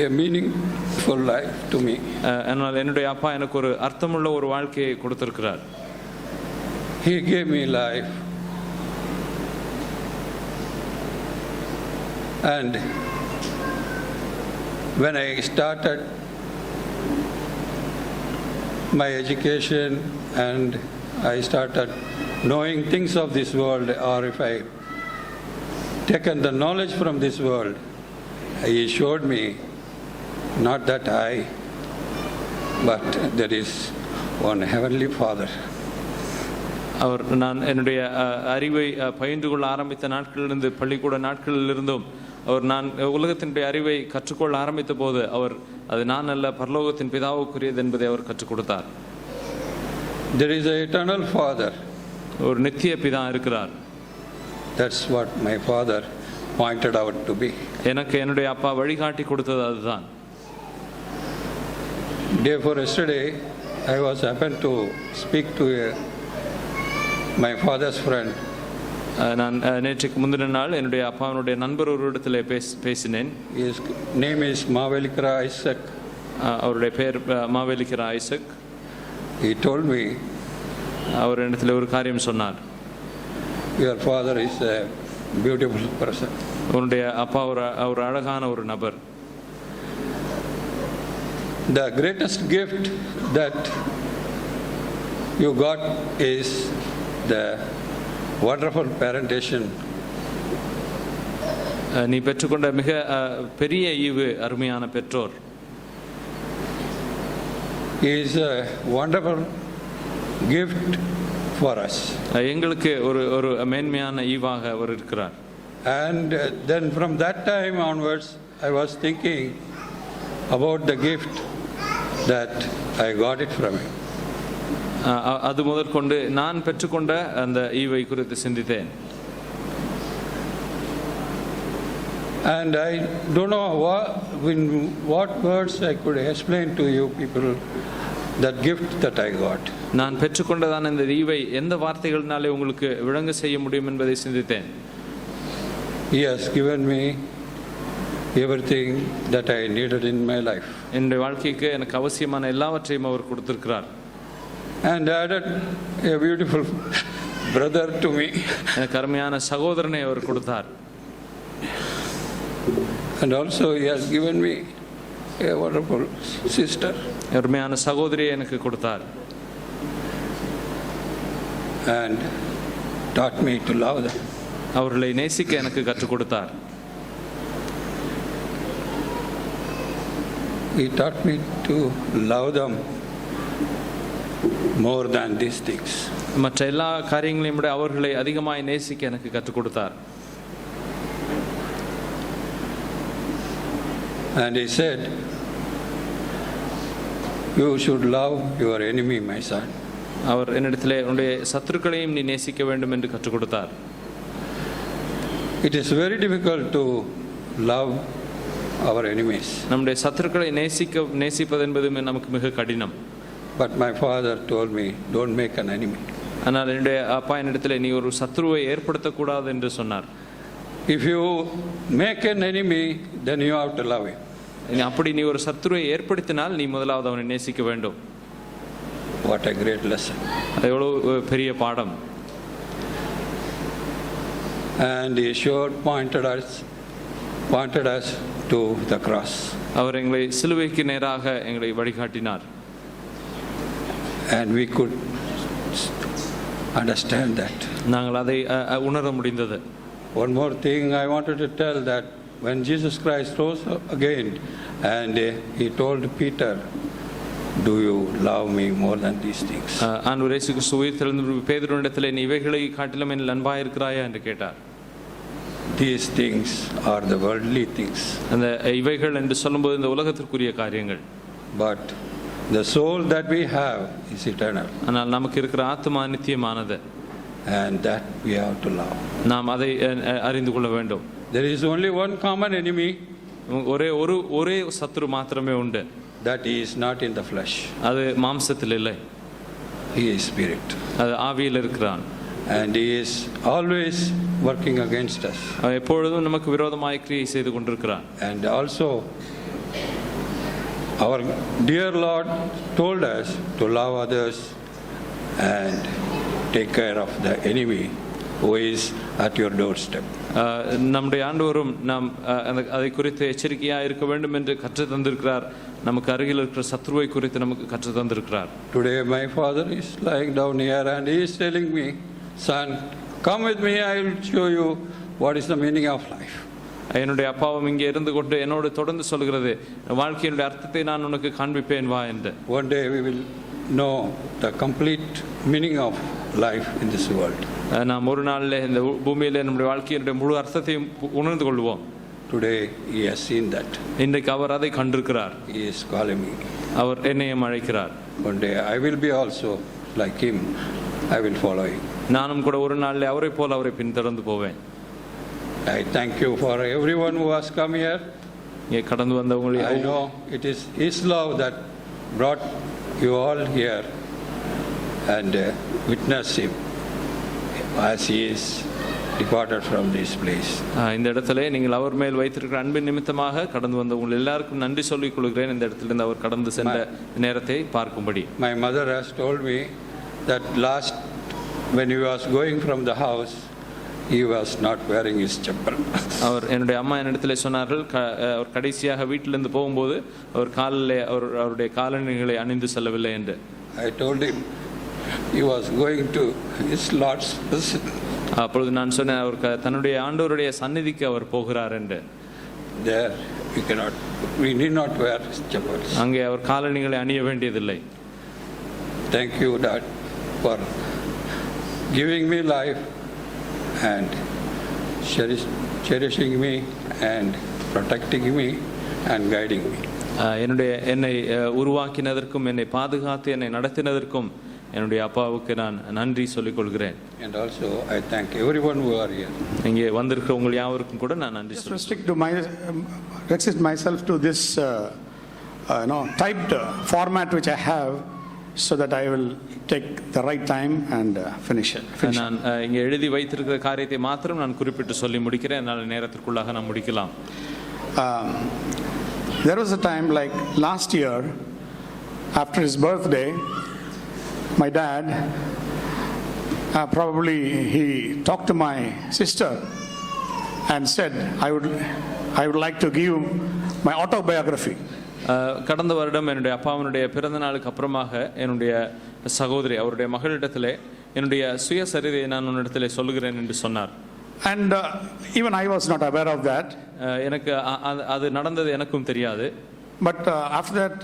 a meaningful life to me. ஆனால் என்னுடைய அப்பா எனக்கு ஒரு அர்த்தமுள்ள ஒரு வாழ்க்கையை கொடுத்திருக்கிறார். He gave me life. And when I started my education and I started knowing things of this world, or if I taken the knowledge from this world, he showed me not that I, but there is one heavenly Father. அவர் நான் என்னுடைய அறிவை பயின்று கொள்ள ஆரம்பித்த நாட்களிலிருந்து, பள்ளிக்கூட நாட்களிலிருந்தும் அவர் நான் உலகத்தினுடைய அறிவை கற்றுக்கொள்ள ஆரம்பித்த போது அவர் அது நான் அல்ல பரலோகத்தின் பிதாவுக்குரியது என்பதை அவர் கற்றுக் கொடுத்தார். There is an eternal Father. ஒரு நித்திய பிதா இருக்கிறார். That's what my father pointed out to be. எனக்கு என்னுடைய அப்பா வழிகாட்டி கொடுத்தது அதுதான். Day before yesterday, I was happened to speak to my father's friend. நான் நேற்றுக்கு முந்தின நாள் என்னுடைய அப்பாவினுடைய நண்பர் ஒரு இடத்துல பேசினேன். His name is Mavelikara Isaac. அவருடைய பெயர் Mavelikara Isaac. He told me, அவர் இடத்துல ஒரு காரியம் சொன்னார். your father is a beautiful person. உன்னுடைய அப்பா ஒரு அழகான ஒரு நபர். The greatest gift that you got is the wonderful parentation நீ பெற்றுக்கொண்ட மிக பெரிய ஈவு அருமையான பெற்றோர். He is a wonderful gift for us. எங்களுக்கு ஒரு மேன்மையான ஈவாக அவர் இருக்கிறார். And then from that time onwards, I was thinking about the gift that I got it from him. அது முதல் கொண்டு நான் பெற்றுக்கொண்ட அந்த ஈவை குறித்து சிந்தித்தேன். And I don't know what words I could explain to you people that gift that I got. நான் பெற்றுக்கொண்டதான இந்த ஈவை எந்த வார்த்தைகளினாலே உங்களுக்கு விளங்க செய்ய முடியும் என்பதை சிந்தித்தேன். He has given me everything that I needed in my life. என்னுடைய வாழ்க்கைக்கு எனக்கு அவசியமான எல்லாவற்றையும் அவர் கொடுத்திருக்கிறார். And added a beautiful brother to me. எனக்கு அருமையான சகோதரனை அவர் கொடுத்தார். And also he has given me a wonderful sister. அருமையான சகோதரியை எனக்கு கொடுத்தார். And taught me to love them. அவர்களை நேசிக்க எனக்கு கற்றுக் கொடுத்தார். He taught me to love them more than these things. மற்ற எல்லா காரியங்களையும் விட அவர்களை அதிகமாய் நேசிக்க எனக்கு கற்றுக் கொடுத்தார். And he said, you should love your enemy, my son. அவர் என்னிடத்திலே உன்னுடைய சத்துருக்களையும் நீ நேசிக்க வேண்டும் என்று கற்றுக் கொடுத்தார். It is very difficult to love our enemies. நம்முடைய சத்துருக்களை நேசிப்பது என்பது நமக்கு மிக கடினம். But my father told me, don't make an enemy. ஆனால் என்னுடைய அப்பா என்னிடத்திலே நீ ஒரு சத்துருவை ஏற்படுத்தக்கூடாது என்று சொன்னார். If you make an enemy, then you have to love him. அப்படி நீ ஒரு சத்துருவை ஏற்படுத்தினால் நீ முதலாவது அவனை நேசிக்க வேண்டும். What a great lesson. அது எவ்வளவு பெரிய பாடம். And he sure pointed us to the cross. அவர் எங்களை சிலுவைக்கு நேராக எங்களை வழிகாட்டினார். And we could understand that. நாங்கள் அதை உணர முடிந்தது. One more thing I wanted to tell, that when Jesus Christ rose again and he told Peter, do you love me more than these things? ஆண்டவர் இயேசு கிறிஸ்து உயிர்த்தெழுந்த பேதுருவினிடத்திலே நீ இவைகளை காட்டிலும் என்னில் அன்பாய் இருக்கிறாயா என்று கேட்டார். These things are the worldly things. அந்த இவைகள் என்று சொல்லும்போது இந்த உலகத்திற்குரிய காரியங்கள். But the soul that we have is eternal. ஆனால் நமக்கு இருக்கிற ஆத்மா நித்தியமானது. And that we have to love. நாம் அதை அறிந்து கொள்ள வேண்டும். There is only one common enemy. ஒரே சத்துரு மாத்திரமே உண்டு. That he is not in the flesh. அது மாம்சத்தில் இல்லை. He is spirit. அது ஆவியில் இருக்கிறான். And he is always working against us. அவன் எப்பொழுதும் நமக்கு விரோதமாய் கிரியை செய்து கொண்டிருக்கிறான். And also our dear Lord told us to love others and take care of the enemy who is at your doorstep. நம்முடைய ஆண்டவரும் நாம் அதை குறித்து எச்சரிக்கையாக இருக்க வேண்டும் என்று கற்று தந்திருக்கிறார். நமக்கு அருகில் இருக்கிற சத்ருவை குறித்து நமக்கு கற்று தந்திருக்கிறார். Today my father is lying down here and he is telling me, son, come with me, I will show you what is the meaning of life. என்னுடைய அப்பாவும் இங்கே இருந்து கொண்டு என்னோடு தொடர்ந்து சொல்கிறது, வாழ்க்கையினுடைய அர்த்தத்தை நான் உனக்கு காண்பிப்பேன் வா என்று. One day we will know the complete meaning of life in this world. நாம் ஒரு நாளில் இந்த பூமியிலே நம்முடைய வாழ்க்கையினுடைய முழு அர்த்தத்தையும் உணர்ந்து கொள்வோம். Today he has seen that. இன்றைக்கு அவர் அதை கண்டிருக்கிறார். He is calling me. அவர் என்னையும் அழைக்கிறார். One day I will be also like him. I will follow him. நானும் கூட ஒரு நாளில் அவரை போல அவரை பின்தொடர்ந்து போவேன். I thank you for everyone who has come here. இங்கே கடந்து வந்தவங்களை I know it is his love that brought you all here and witness him as he is departed from this place. இந்த இடத்திலே நீங்கள் அவர் மேல் வைத்திருக்கிற அன்பின் நிமித்தமாக கடந்து வந்த உங்கள் எல்லாருக்கும் நன்றி சொல்லிக் கொள்கிறேன். இந்த இடத்திலிருந்து அவர் கடந்து சென்ற நேரத்தை பார்க்கும்படி. My mother has told me that last when he was going from the house, he was not wearing his chappal. அவர் என்னுடைய அம்மா என்னிடத்திலே சொன்னார்கள், அவர் கடைசியாக வீட்டிலிருந்து போகும்போது அவர் காலிலே அவருடைய காலணிகளை அணிந்து செல்லவில்லை என்று. I told him he was going to his Lord's அப்பொழுது நான் சொன்னேன், அவர் தன்னுடைய ஆண்டவருடைய சந்நிதிக்கு அவர் போகிறார் என்று. There we need not wear chappals. அங்கே அவர் காலணிகளை அணிய வேண்டியதில்லை. Thank you, Dad, for giving me life and cherishing me and protecting me and guiding me. என்னை உருவாக்கினதற்கும் என்னை பாதுகாத்து என்னை நடத்தினதற்கும் என்னுடைய அப்பாவுக்கு நான் நன்றி சொல்லிக் கொள்கிறேன். And also I thank everyone who are here. இங்கே வந்திருக்கிற உங்கள் யாவருக்கும் கூட நான் நன்றி restrict myself to this typed format which I have, so that I will take the right time and finish it. நான் இங்கே எழுதி வைத்திருக்கிற காரியத்தை மாத்திரம் நான் குறிப்பிட்டு சொல்லி முடிக்கிறேன். என்னால் நேரத்திற்குள்ளாக நான் முடிக்கலாம். There was a time like last year, after his birthday, my dad probably he talked to my sister and said, I would like to give my autobiography. கடந்த வருடம் என்னுடைய அப்பாவினுடைய பிறந்த நாளுக்கு அப்புறமாக என்னுடைய சகோதரி அவருடைய மகளிடத்திலே என்னுடைய சுயசரிதையை நான் உன்னிடத்திலே சொல்லுகிறேன் என்று சொன்னார். And even I was not aware of that. எனக்கு அது நடந்தது எனக்கும் தெரியாது. But after that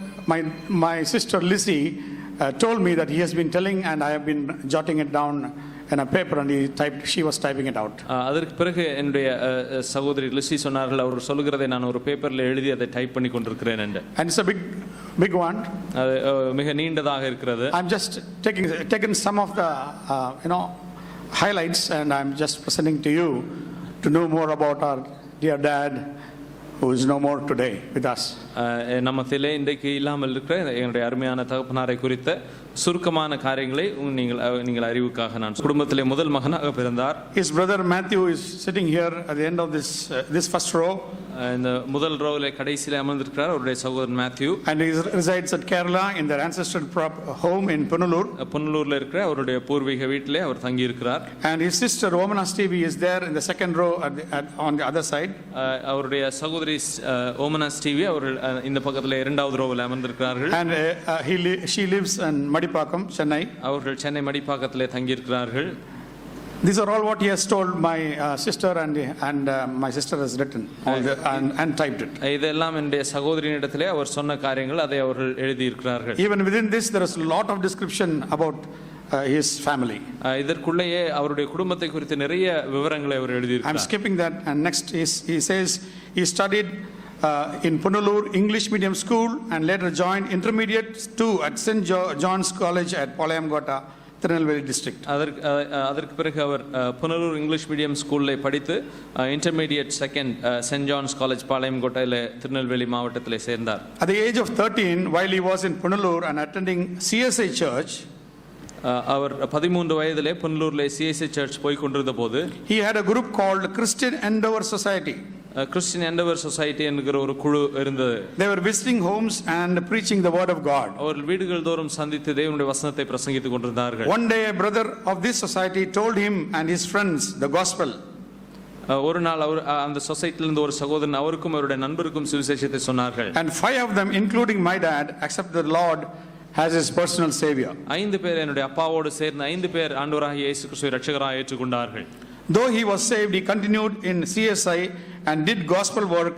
my sister Lizzie told me that he has been telling, and I have been jotting it down in a paper, and she was typing it out. அதற்கு பிறகு என்னுடைய சகோதரி லிசி சொன்னார்கள், அவர் சொல்லுகிறதை நான் ஒரு பேப்பர்ல எழுதி அதை டைப் பண்ணி கொண்டிருக்கிறேன் என்று. And it's a big one. அது மிக நீண்டதாக இருக்கிறது. I'm just taken some of the highlights, and I'm just presenting to you to know more about our dear dad, who is no more today with us. நம்மத்திலே இன்றைக்கு இல்லாமல் இருக்கிற என்னுடைய அருமையான தகப்பனாரை குறித்த சுருக்கமான காரியங்களை நீங்கள் அறிவுக்காக நான் குடும்பத்திலே முதல் மகனாக பிறந்தார். His brother Matthew is sitting here at the end of this first row. இந்த முதல் ரோவிலே கடைசியிலே அமர்ந்திருக்கிறார் அவருடைய சகோதரன் Matthew. And he resides at Kerala in their ancestral home in Punalur. புனலூர்ல இருக்கிற அவருடைய பூர்வீக வீட்டிலே அவர் தங்கி இருக்கிறார். And his sister Omana Stevie is there in the second row on the other side. அவருடைய சகோதரி ஓமனா ஸ்டீவி அவர்கள் இந்த பக்கத்திலே இரண்டாவது ரோவில் அமர்ந்திருக்கிறார்கள். And she lives in Madipakkam, Chennai. அவர்கள் சென்னை மடிப்பாக்கத்திலே தங்கி இருக்கிறார்கள். These are all what he has told my sister, and my sister has written all and typed it. இதெல்லாம் என்னுடைய சகோதரியிடத்திலே அவர் சொன்ன காரியங்கள் அதை அவர்கள் எழுதி இருக்கிறார்கள். Even within this there is a lot of description about his family. இதற்குள்ளேயே அவருடைய குடும்பத்தை குறித்து நிறைய விவரங்களை அவர் எழுதி இருக்கிறார். I'm skipping that, and next he says he studied in Punalur English medium school and later joined intermediate 2 at St. John's College at Palayamkota, Tirunelveli district. அதற்கு பிறகு அவர் புனலூர் இங்கிலீஷ் மீடியம் ஸ்கூலில் படித்து intermediate second saint John's college பாளையங்கோட்டையில் திருநெல்வேலி மாவட்டத்தில் சேர்ந்தார். At the age of 13, while he was in Punalur and attending CSI Church, அவர் 13 வயதிலே புனலூரிலே CSI search போய் கொண்டிருந்த போது he had a group called Christian Endeavor Society. Christian என்டவர் society என்கிற ஒரு குழு இருந்தது. They were visiting homes and preaching the word of God. அவர்கள் வீடுகள் தோறும் சந்தித்து தேவனுடைய வசனத்தை பிரசங்கித்துக் கொண்டிருந்தார்கள். One day a brother of this society told him and his friends the gospel. ஒரு நாள் அவர் அந்த சொசைட்டிலிருந்து ஒரு சகோதரன் அவருக்கும் அவருடைய நண்பருக்கும் சுவிசேஷத்தை சொன்னார்கள். And 5 of them, including my dad, accepted the Lord as his personal savior. 5 பேர் என்னுடைய அப்பாவோடு சேர்ந்து 5 பேர் ஆண்டவராகிய இயேசு கிறிஸ்துவை இரட்சகராக ஏற்றுக்கொண்டார்கள். Though he was saved, he continued in CSI and did gospel work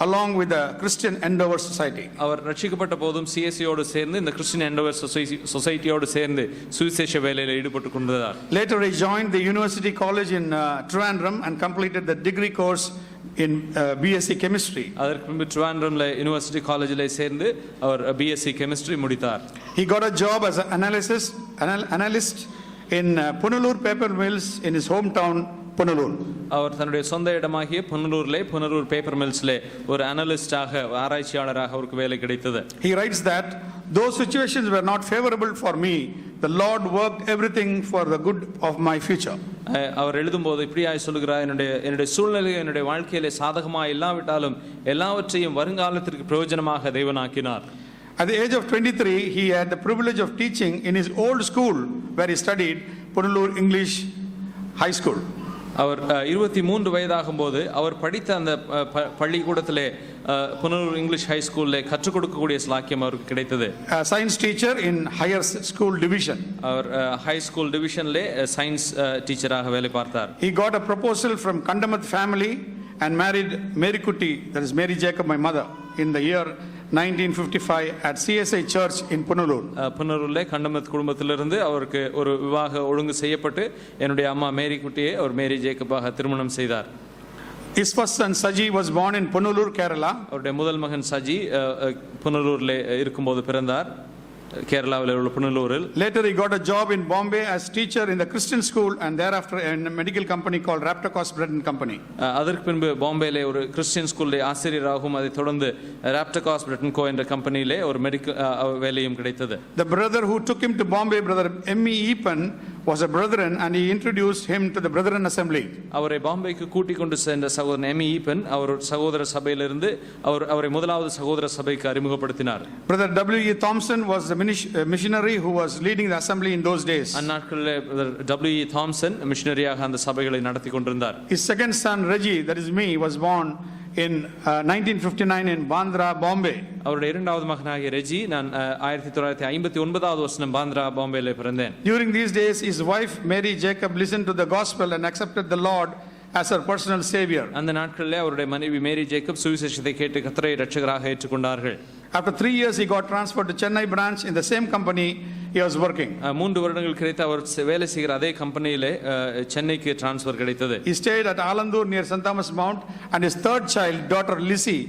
along with the Christian Endeavor Society. அவர் ரட்சிக்கப்பட்ட போதும் CSIயோடு சேர்ந்து இந்த கிறிஸ்டியன் என்டவர் சொசைட்டியோடு சேர்ந்து சுவிசேஷ வேலையில் ஈடுபட்டு கொண்டிருந்தார். Later he joined the University College in Trivandrum and completed the degree course in BSc Chemistry. அதற்கு பின்பு ட்ரிவாண்ட்ரம்ல யுனிவர்சிட்டி காலேஜில் சேர்ந்து அவர் BSc Chemistry முடித்தார். He got a job as an analyst in Punalur paper mills in his hometown Punalur. அவர் தன்னுடைய சொந்த இடமாகிய Punalur paper மில்ஸ்ல ஒரு அனலிஸ்டாக ஆராய்ச்சியாளராக அவருக்கு வேலை கிடைத்தது. He writes that those situations were not favorable for me, the Lord worked everything for the good of my future. அவர் எழுதும்போது இப்படியாய் சொல்கிறார், என்னுடைய சூழ்நிலை என்னுடைய வாழ்க்கையிலே சாதகமாக இல்லாவிட்டாலும் எல்லாவற்றையும் வருங்காலத்திற்கு பிரயோஜனமாக தேவனாக்கினார். At the age of 23, he had the privilege of teaching in his old school where he studied, Punalur English High School. அவர் 23 வயதாகும்போது அவர் படித்த அந்த பள்ளிக்கூடத்திலே புனலூர் இங்கிலீஷ் ஹை ஸ்கூல்ல கற்றுக் கொடுக்கக்கூடிய ஸ்லாக்கியம் அவருக்கு கிடைத்தது. Science teacher in higher school division. அவர் ஹை ஸ்கூல் டிவிஷன்ல science டீச்சராக வேலை பார்த்தார். He got a proposal from Kandamath family and married Mary Kutti, that is Mary Jacob, my mother, in the year 1955 at CSI Church in Punalur. புனலூர்ல கண்டமத் குடும்பத்திலிருந்து அவருக்கு ஒரு விவாக ஒழுங்கு செய்யப்பட்டு என்னுடைய அம்மா மேரி குட்டியை அவர் மேரி ஜேக்கபாக திருமணம் செய்தார். His first son Saji was born in Punalur, Kerala. அவருடைய முதல் மகன் சஜி புனலூர்ல இருக்கும்போது பிறந்தார், கேரளாவில் உள்ள புனலூரில். Later he got a job in Bombay as teacher in the Christian school and thereafter in a medical company called Raptacos Bread and Company. அதற்கு பின்பு பாம்பேல ஒரு கிறிஸ்டியன் ஸ்கூல்ல ஆசிரியராகவும் அதை தொடர்ந்து ராப்டகாஸ் பிரெட் அண்ட் கோ என்ற கம்பெனியிலே ஒரு மெடிக்கல் வேலையும் கிடைத்தது. The brother who took him to Bombay, brother M.E. Epan, was a brethren and he introduced him to the Brethren Assembly. அவரை பாம்பேக்கு கூட்டிக் கொண்டு சென்ற சகோதரன் M.E. ஈப்பன் அவர் சகோதர சபையிலிருந்து அவரை முதலாவது சகோதர சபைக்கு அறிமுகப்படுத்தினார். Brother W.E. Thompson was the missionary who was leading the assembly in those days. அந்நாட்களிலே W.E. தாம்சன் மிஷனரியாக அந்த சபைகளை நடத்தி கொண்டிருந்தார். His second son Reggie, that is me, was born in 1959 in Bandra, Bombay. அவருடைய இரண்டாவது மகனாகிய ரெஜி நான் 1959வது வருஷம் பாந்திரா பாம்பேல பிறந்தேன். During these days his wife Mary Jacob listened to the gospel and accepted the Lord as her personal savior. அந்த நாட்களிலே அவருடைய மனைவி மேரி ஜேக்கப் சுவிசேஷத்தை கேட்டு கர்த்தரை இரட்சகராக ஏற்றுக்கொண்டார்கள். After 3 years he got transferred to Chennai branch in the same company he was working. 3 வருடங்கள் கிடைத்து அவர் வேலை செய்கிற அதே கம்பெனியிலே சென்னைக்கு டிரான்ஸ்ஃபர் கிடைத்தது. He stayed at Alandur near St. Thomas Mount and his third child, daughter Lissy,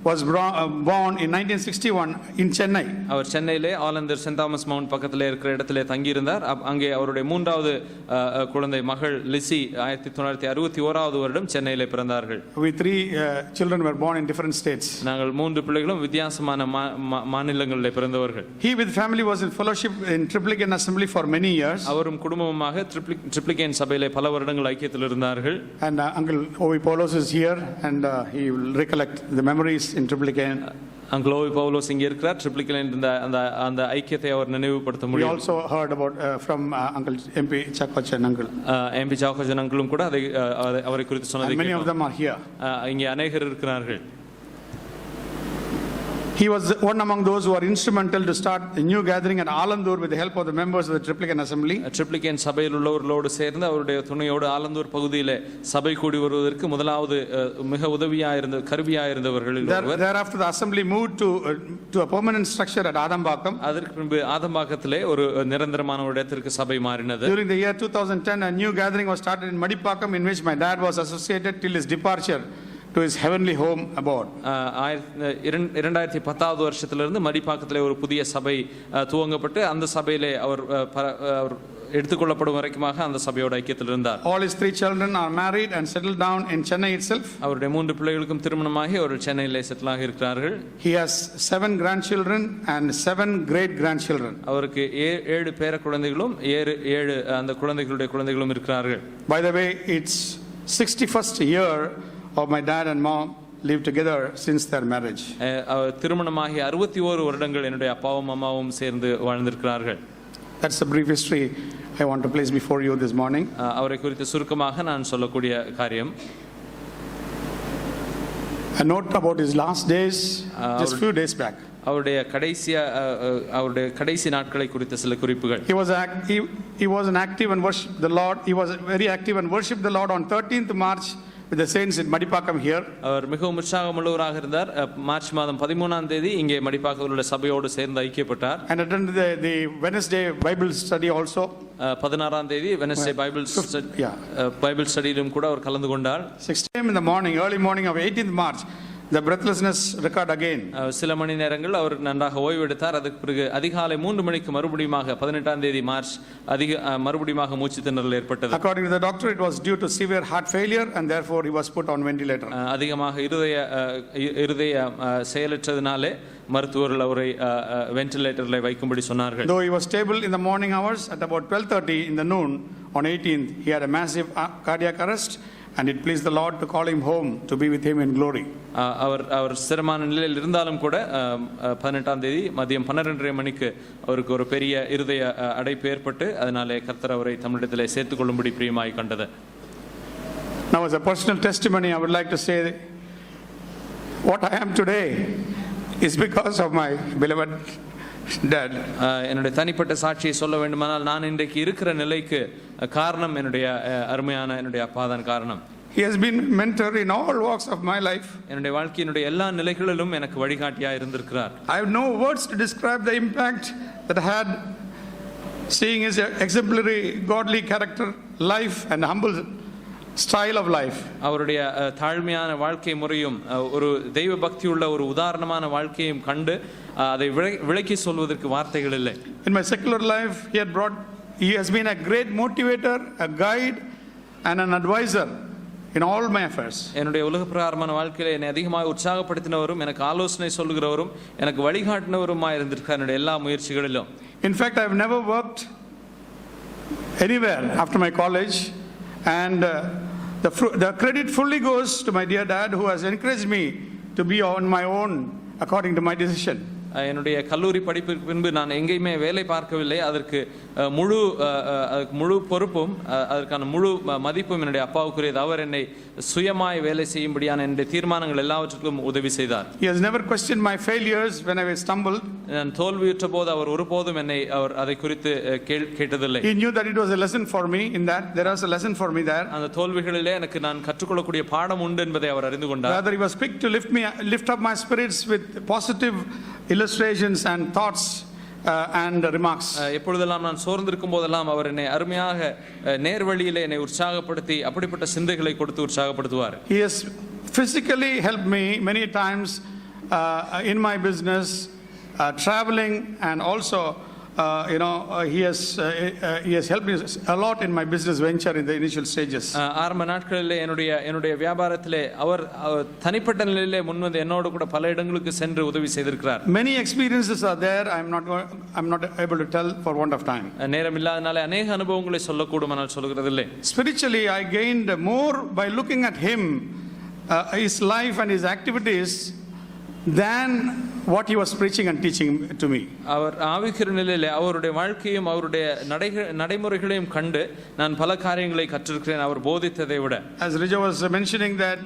was born in 1961 in Chennai. அவர் சென்னையிலே ஆலந்தர் send Thomas mount பக்கத்திலே இருக்கிற இடத்திலே தங்கி இருந்தார். அங்கே அவருடைய மூன்றாவது குழந்தை மகள் லிசி 1961வது வருடம் சென்னையிலே பிறந்தார்கள். We 3 children were born in different states. நாங்கள் 3 பிள்ளைகளும் வித்தியாசமான மாநிலங்களிலே பிறந்தவர்கள். He with family was in fellowship in Triplicane Assembly for many years. அவரும் குடும்பமாக ட்ரிப்ளிகேன் சபையிலே பல வருடங்கள் ஐக்கியத்தில் இருந்தார்கள். And Uncle Ovi Paulos is here and he will recollect the memories in Triplicane. Uncle Ovi Paulos இங்கே இருக்கிறார். ட்ரிப்ளிகேன் அந்த ஐக்கியத்தை அவர் நினைவுபடுத்த We முடியும். also heard about from Uncle MP Chakochan uncle. MP Chakochan அங்கிளும் கூட அவரை குறித்து சொன்னதை And many of them are here. இங்கே அநேகர் இருக்கிறார்கள். He was one among those who are instrumental to start a new gathering at Alandur with the help of the members of the Triplicane Assembly. Triplicane சபையில் உள்ளவர்களோடு சேர்ந்து அவருடைய துணையோடு ஆலந்தூர் பகுதியிலே சபை கூடி வருவதற்கு முதலாவது மிக உதவியாயிருந்த கருவியாயிருந்தவர்கள். Thereafter the assembly moved to a permanent structure at Adambakkam. அதற்கு பின்பு ஆதம்பாக்கத்திலே ஒரு நிரந்தரமான ஒரு இடத்திற்கு சபை மாறினது. During the year 2010 a new gathering was started in Madipakkam in which my dad was associated till his departure to his heavenly home abode. 2010வது வருஷத்திலிருந்து மடிப்பாக்கத்திலே ஒரு புதிய சபை துவங்கப்பட்டு அந்த சபையிலே அவர் எடுத்துக்கொள்ளப்படும் வரைக்குமாக அந்த சபையோட ஐக்கியத்தில் இருந்தார். All his 3 children are married and settled down in Chennai itself. அவருடைய 3 பிள்ளைகளுக்கும் திருமணமாகி ஒரு சென்னையிலே செட்டில் ஆகி இருக்கிறார்கள். He has 7 grandchildren and 7 great grandchildren. அவருக்கு 7 பேர குழந்தைகளும் 7 அந்த குழந்தைகளுடைய குழந்தைகளும் இருக்கிறார்கள். By the way, it's 61st year of my dad and mom lived together since their marriage. திருமணமாகி 61 வருடங்கள் என்னுடைய அப்பாவும் அம்மாவும் சேர்ந்து வாழ்ந்திருக்கிறார்கள். That's a brief history I want to place before you this morning. அவரை குறித்து சுருக்கமாக நான் சொல்லக்கூடிய காரியம், a note about his last days just few days back. அவருடைய கடைசி நாட்களை குறித்த சில குறிப்புகள். He was an active and worshiped the Lord. He was very active and worshiped the Lord on 13th March with the saints in Madipakkam here. அவர் மிகவும் உற்சாகமுள்ளவராக இருந்தார். March மாதம் 13ஆம் தேதி இங்கே மடிப்பாக்கத்தில் உள்ள சபையோடு சேர்ந்து ஐக்கியப்பட்டார். And attended the Wednesday Bible study also. 16ஆம் தேதி Wednesday Bible studyயிலும் கூட அவர் கலந்து கொண்டார். 6 a.m. in the morning, early morning of 18th March, the breathlessness recurred again. சில மணி நேரங்கள் அவர் நன்றாக ஓய்வு எடுத்தார். அதுக்கு பிறகு அதிகாலை 3 மணிக்கு மறுபடியுமாக 18ஆம் தேதி மார்ச் மறுபடியுமாக மூச்சு திணறல் ஏற்பட்டது. According to the doctor, it was due to severe heart failure and therefore he was put on ventilator. அதிகமாக இருதய செயலற்றதினாலே மருத்துவர்கள் அவரை வென்டிலேட்டரில் வைக்கும்படி சொன்னார்கள். Though he was stable in the morning hours, at about 12:30 in the noon on 18th, he had a massive cardiac arrest. And it pleased the Lord to call him home to be with him in glory. அவர் சிரமமான நிலையில் இருந்தாலும் கூட 18ஆம் தேதி மதியம் 12:30 மணிக்கு அவருக்கு ஒரு பெரிய இருதய அடைப்பு ஏற்பட்டு அதனாலே கர்த்தர் அவரை தமிழிடத்திலே சேர்த்துக் கொள்ளும்படி பிரியமாய் கண்டது. Now, as a personal testimony, I would like to say what I am today is because of my beloved dad. என்னுடைய தனிப்பட்ட சாட்சியை சொல்ல வேண்டுமானால் நான் இன்றைக்கு இருக்கிற நிலைக்கு காரணம் என்னுடைய அருமையான என்னுடைய அப்பா தான் காரணம். He has been mentor in all walks of my life. என்னுடைய வாழ்க்கையினுடைய எல்லா நிலைகளிலும் எனக்கு வழிகாட்டியா இருந்திருக்கிறார். I have no words to describe the impact that I had seeing his exemplary godly character, life and humble style of life. அவருடைய தாழ்மையான வாழ்க்கை முறையும் ஒரு தெய்வ பக்தியுள்ள ஒரு உதாரணமான வாழ்க்கையும் கண்டு அதை விளக்கி சொல்வதற்கு வார்த்தைகள் இல்லை. In my secular life he has been a great motivator, a guide and an advisor in all my affairs. என்னுடைய உலக பிரகாரமான வாழ்க்கையில என்னை அதிகமாக உற்சாகப்படுத்தினவரும் எனக்கு ஆலோசனை சொல்லுகிறவரும் எனக்கு வழிகாட்டினவருமாய் இருந்திருக்கிறார் என்னுடைய எல்லா முயற்சிகளிலும். In fact, I have never worked anywhere after my college, and the credit fully goes to my dear dad, who has encouraged me to be on my own according to my decision. என்னுடைய கல்லூரி படிப்பிற்கு பின்பு நான் எங்கேயுமே வேலை பார்க்கவில்லை. அதற்கு முழு பொறுப்பும் அதற்கான முழு மதிப்பும் என்னுடைய அப்பாவுக்குரியது. அவர் என்னை சுயமாய் வேலை செய்யும்படியான என்னுடைய தீர்மானங்கள் எல்லாவற்றுக்கும் உதவி செய்தார். He has never questioned my failures when I stumbled. நான் தோல்வியுற்ற போது அவர் ஒருபோதும் என்னை அதை குறித்து கேட்டதில்லை. He knew that it was a lesson for me in that. There was a lesson for me there. அந்த தோல்விகளிலே எனக்கு நான் கற்றுக்கொள்ளக்கூடிய பாடம் உண்டு என்பதை அவர் அறிந்து கொண்டார். Rather, he was quick to lift up my spirits with positive illustrations and thoughts and remarks. எப்பொழுதெல்லாம் நான் சோர்ந்திருக்கும் போதெல்லாம் அவர் என்னை அருமையாக நேர்வழியிலே என்னை உற்சாகப்படுத்தி அப்படிப்பட்ட சிந்தைகளை கொடுத்து உற்சாகப்படுத்துவார். He has physically helped me many times in my business, traveling, and also he has helped me a lot in my business venture in the initial stages. ஆரம்ப நாட்களிலே என்னுடைய வியாபாரத்திலே அவர் தனிப்பட்ட நிலையிலே முன்வந்து என்னோடு கூட பல இடங்களுக்கு சென்று உதவி செய்திருக்கிறார். Many experiences are there. I'm not able to tell for want of time. நேரம் இல்லாதனாலே अनेक அனுபவங்களை சொல்லக்கூடுமானால் சொல்கிறதில்லை. Spiritually, I gained more by looking at him, his life and his activities, than what he was preaching and teaching to me. அவர் ஆவிக்கிற நிலையிலே அவருடைய வாழ்க்கையும் அவருடைய நடைமுறைகளையும் கண்டு நான் பல காரியங்களை கற்றிருக்கிறேன் அவர் போதித்ததை விட. As Rijo was mentioning that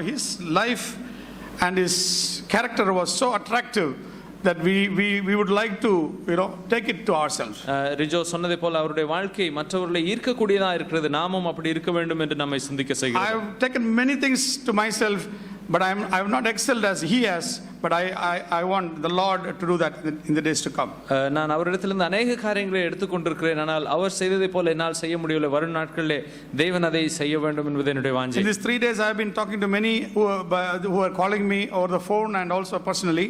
his life and his character was so attractive that we would like to take it to ourselves. Rijo சொன்னதை போல அவருடைய வாழ்க்கை மற்றவர்களை ஈர்க்கக்கூடியதா இருக்கிறது. நாமும் அப்படி இருக்க வேண்டும் என்று நம்மை சிந்திக்க செய்கிறது. I have taken many things to myself, but I have not excelled as he has, but I want the Lord to do that in the days to come. நான் அவரிடத்திலிருந்து अनेक காரியங்களை எடுத்துக்கொண்டிருக்கிறேன். ஆனால் அவர் செய்ததை போல என்னால் செய்ய முடியவில்லை. வரும் நாட்களிலே தேவன் அதை செய்ய வேண்டும் என்பது என்னுடைய வாஞ்சை. In these 3 days I have been talking to many who are calling me over the phone and also personally.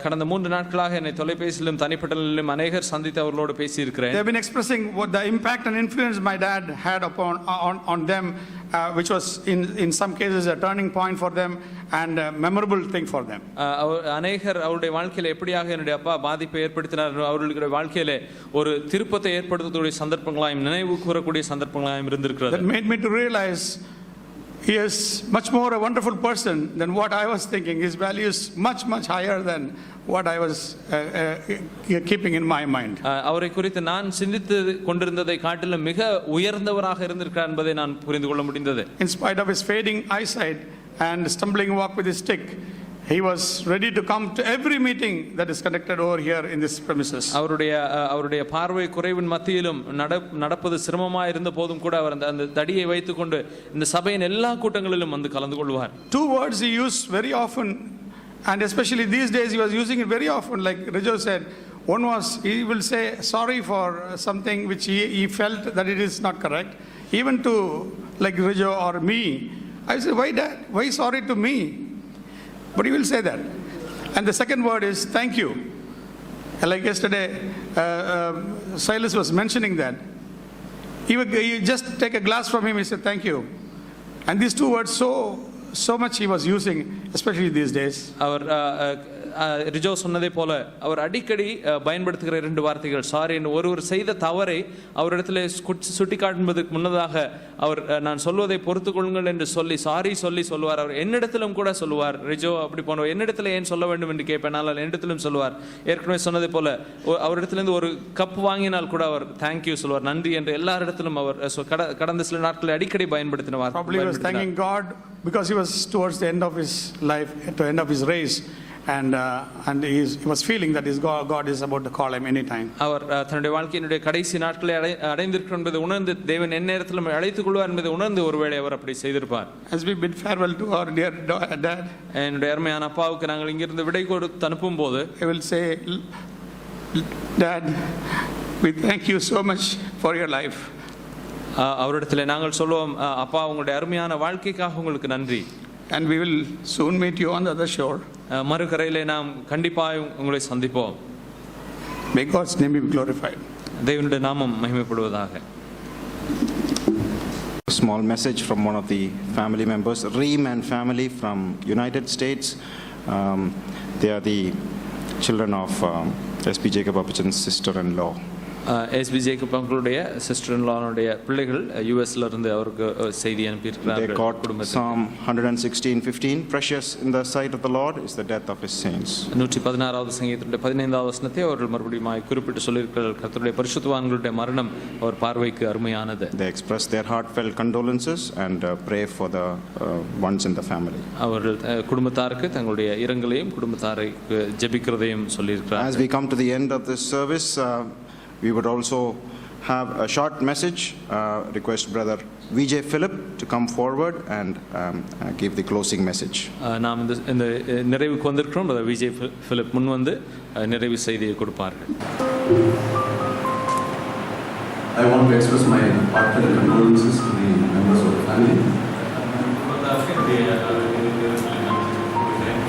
கடந்த 3 நாட்களாக என்னை தொலைபேசியிலும் தனிப்பட்ட நிலையிலும் अनेகர் சந்தித்து அவர்களோடு பேசி இருக்கிறேன். They have been expressing what the impact and influence my dad had on them, which was in some cases a turning point for them and a memorable thing for them. அநேகர் அவருடைய வாழ்க்கையில எப்படியாக என்னுடைய அப்பா பாதிப்பை ஏற்படுத்தினார், அவர்களுடைய வாழ்க்கையில ஒரு திருப்பத்தை ஏற்படுத்தக்கூடிய சந்தர்ப்பங்களாயும் நினைவு கூறக்கூடிய சந்தர்ப்பங்களாயும் இருந்திருக்கிறது. That made me to realize he is much more a wonderful person than what I was thinking. His value is much higher than what I was keeping in my mind. அவரை குறித்து நான் சிந்தித்து கொண்டிருந்ததை காட்டிலும் மிக உயர்ந்தவராக இருந்திருக்கிறார் என்பதை நான் புரிந்து கொள்ள முடிந்தது. In spite of his fading eyesight and stumbling walk with his stick, he was ready to come to every meeting that is conducted over here in this premises. அவருடைய பார்வை குறைவின் மத்தியிலும் நடப்பது சிரமமாக இருந்த போதும் கூட அவர் அந்த தடியை வைத்துக்கொண்டு இந்த சபையின் எல்லா கூட்டங்களிலும் வந்து கலந்து கொள்வார். 2 words he used very often, and especially these days he was using it very often, like Rijo said. One was, he will say sorry for something which he felt that it is not correct, even to like Rijo or me. I said, why Dad? Why sorry to me? But he will say that. And the second word is thank you. Like yesterday, Silas was mentioning that. He just take a glass from him, he said thank you. And these 2 words so much he was using, especially these days. அவர் ரிஜோ சொன்னதை போல அவர் அடிக்கடி பயன்படுத்துகிற 2 வார்த்தைகள் sorry. ஒருவர் செய்த தவறை அவரிடத்தில் சுட்டி காட்டுவதற்கு முன்னதாக அவர் நான் சொல்வதை பொறுத்து கொள்ளுங்கள் என்று சொல்லி சாரி சொல்லுவார். அவர் என்னிடத்திலும் கூட சொல்லுவார். ரிஜோ அப்படி போனவர் என்னிடத்தில் ஏன் சொல்ல வேண்டும் என்று கேட்பேன், ஆனால் என்னிடத்திலும் சொல்லுவார். ஏற்கனவே சொன்னதை போல அவரிடத்திலிருந்து ஒரு கப் வாங்கினால் கூட அவர் தேங்க்யூ சொல்வார், நன்றி என்று எல்லாரிடத்திலும் அவர் கடந்த சில நாட்களில் அடிக்கடி பயன்படுத்தினார். Probably he was thanking God because he was towards the end of his life, at the end of his race, and he was feeling that his God is about to call him anytime. அவர் தன்னுடைய வாழ்க்கையினுடைய கடைசி நாட்களை அடைந்திருக்கிறார் என்பதை உணர்ந்து தேவன் எந்நேரத்திலும் அழைத்துக் கொள்வார் என்பதை உணர்ந்து ஒருவேளை அவர் அப்படி செய்திருப்பார். As we bid farewell to our dear dad, என்னுடைய அருமையான அப்பாவுக்கு நாங்கள் இங்கிருந்து விடை கொடுத்து அனுப்பும் போது I will say, Dad, we thank you so much for your life. அவரிடத்தில் நாங்கள் சொல்லுவோம், அப்பா உங்களுடைய அருமையான வாழ்க்கைக்காக உங்களுக்கு நன்றி. And we will soon meet you on the other shore. மறுகரையிலே நாம் கண்டிப்பாக உங்களை சந்திப்போம். May God's name be glorified. தேவனுடைய நாமம் மகிமைப்படுவதாக. A small message from one of the family members, Reem and family from United States. They are the children of S.P. Jacob Appachan's sister-in-law. SP Jacob அவர்களுடைய சிஸ்டர்-இன்-லாவுடைய பிள்ளைகள் யுஎஸ்ல இருந்து அவருக்கு செய்தி அனுப்பி They quote Psalm 116:15, precious in the sight of the Lord is the death of his saints. 116வது சங்கீதத்தினுடைய 15வது வசனத்தை அவர்கள் மறுபடியும் குறிப்பிட்டு சொல்லியிருக்கிறார்கள். கர்த்தருடைய பரிசுத்தவான்களுடைய மரணம் அவர் பார்வைக்கு அருமையானது. They express their heartfelt condolences and pray for the ones in the family. அவர்கள் குடும்பத்தாருக்கு தங்களுடைய இரங்கலையும் குடும்பத்தாருக்கு ஜெபிக்கிறதையும் சொல்லியிருக்கிறார்கள். As we come to the end of this service, we would also have a short message. Request Brother VJ Philip to come forward and give the closing message. நாம் இந்த நிறைவுக்கு வந்திருக்கிறோம். Brother VJ Philip முன் வந்து நிறைவு செய்தியை கொடுப்பார்கள். I want to express my heartfelt condolences to the members of the family.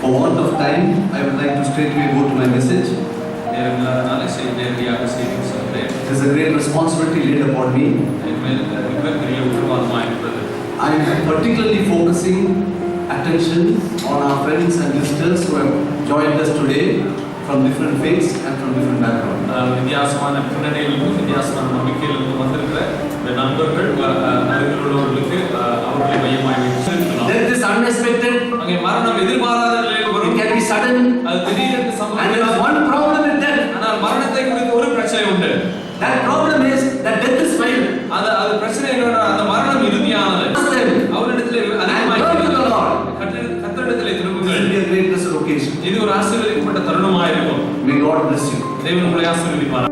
For want of time, I would like to straightaway go to my message. It is a great responsibility laid upon me. I am particularly focusing attention on our friends and visitors who have joined us today from different faiths and from different backgrounds. வித்தியாசமான பின்னணியிலிருந்து வித்தியாசமான நம்பிக்கையிலிருந்து வந்திருக்கிற நண்பர்கள் அருகிலுள்ளவர்களுக்கு அவர்களை மையமாய் வைத்திருக்கிறோம். Death is unexpected. அங்கே மரணம் எதிர்பாராத நிலையில் வரும். It can be sudden. அது திடீரென்று சம்பவிக்கும். And there is one problem with death. ஆனால் மரணத்தை குறித்து ஒரு பிரச்சனை உண்டு. That problem is that death is final. அது பிரச்சனை என்னன்னா அந்த மரணம் இறுதியானது. அவரிடத்திலே அதிகமாய் கர்த்தரிடத்திலே திரும்புங்கள். It will be a great blessed occasion. இது ஒரு ஆசீர்வதிக்கப்பட்ட தருணமாக இருக்கும். May God bless you. தேவன் உங்களை ஆசீர்வதிப்பார்.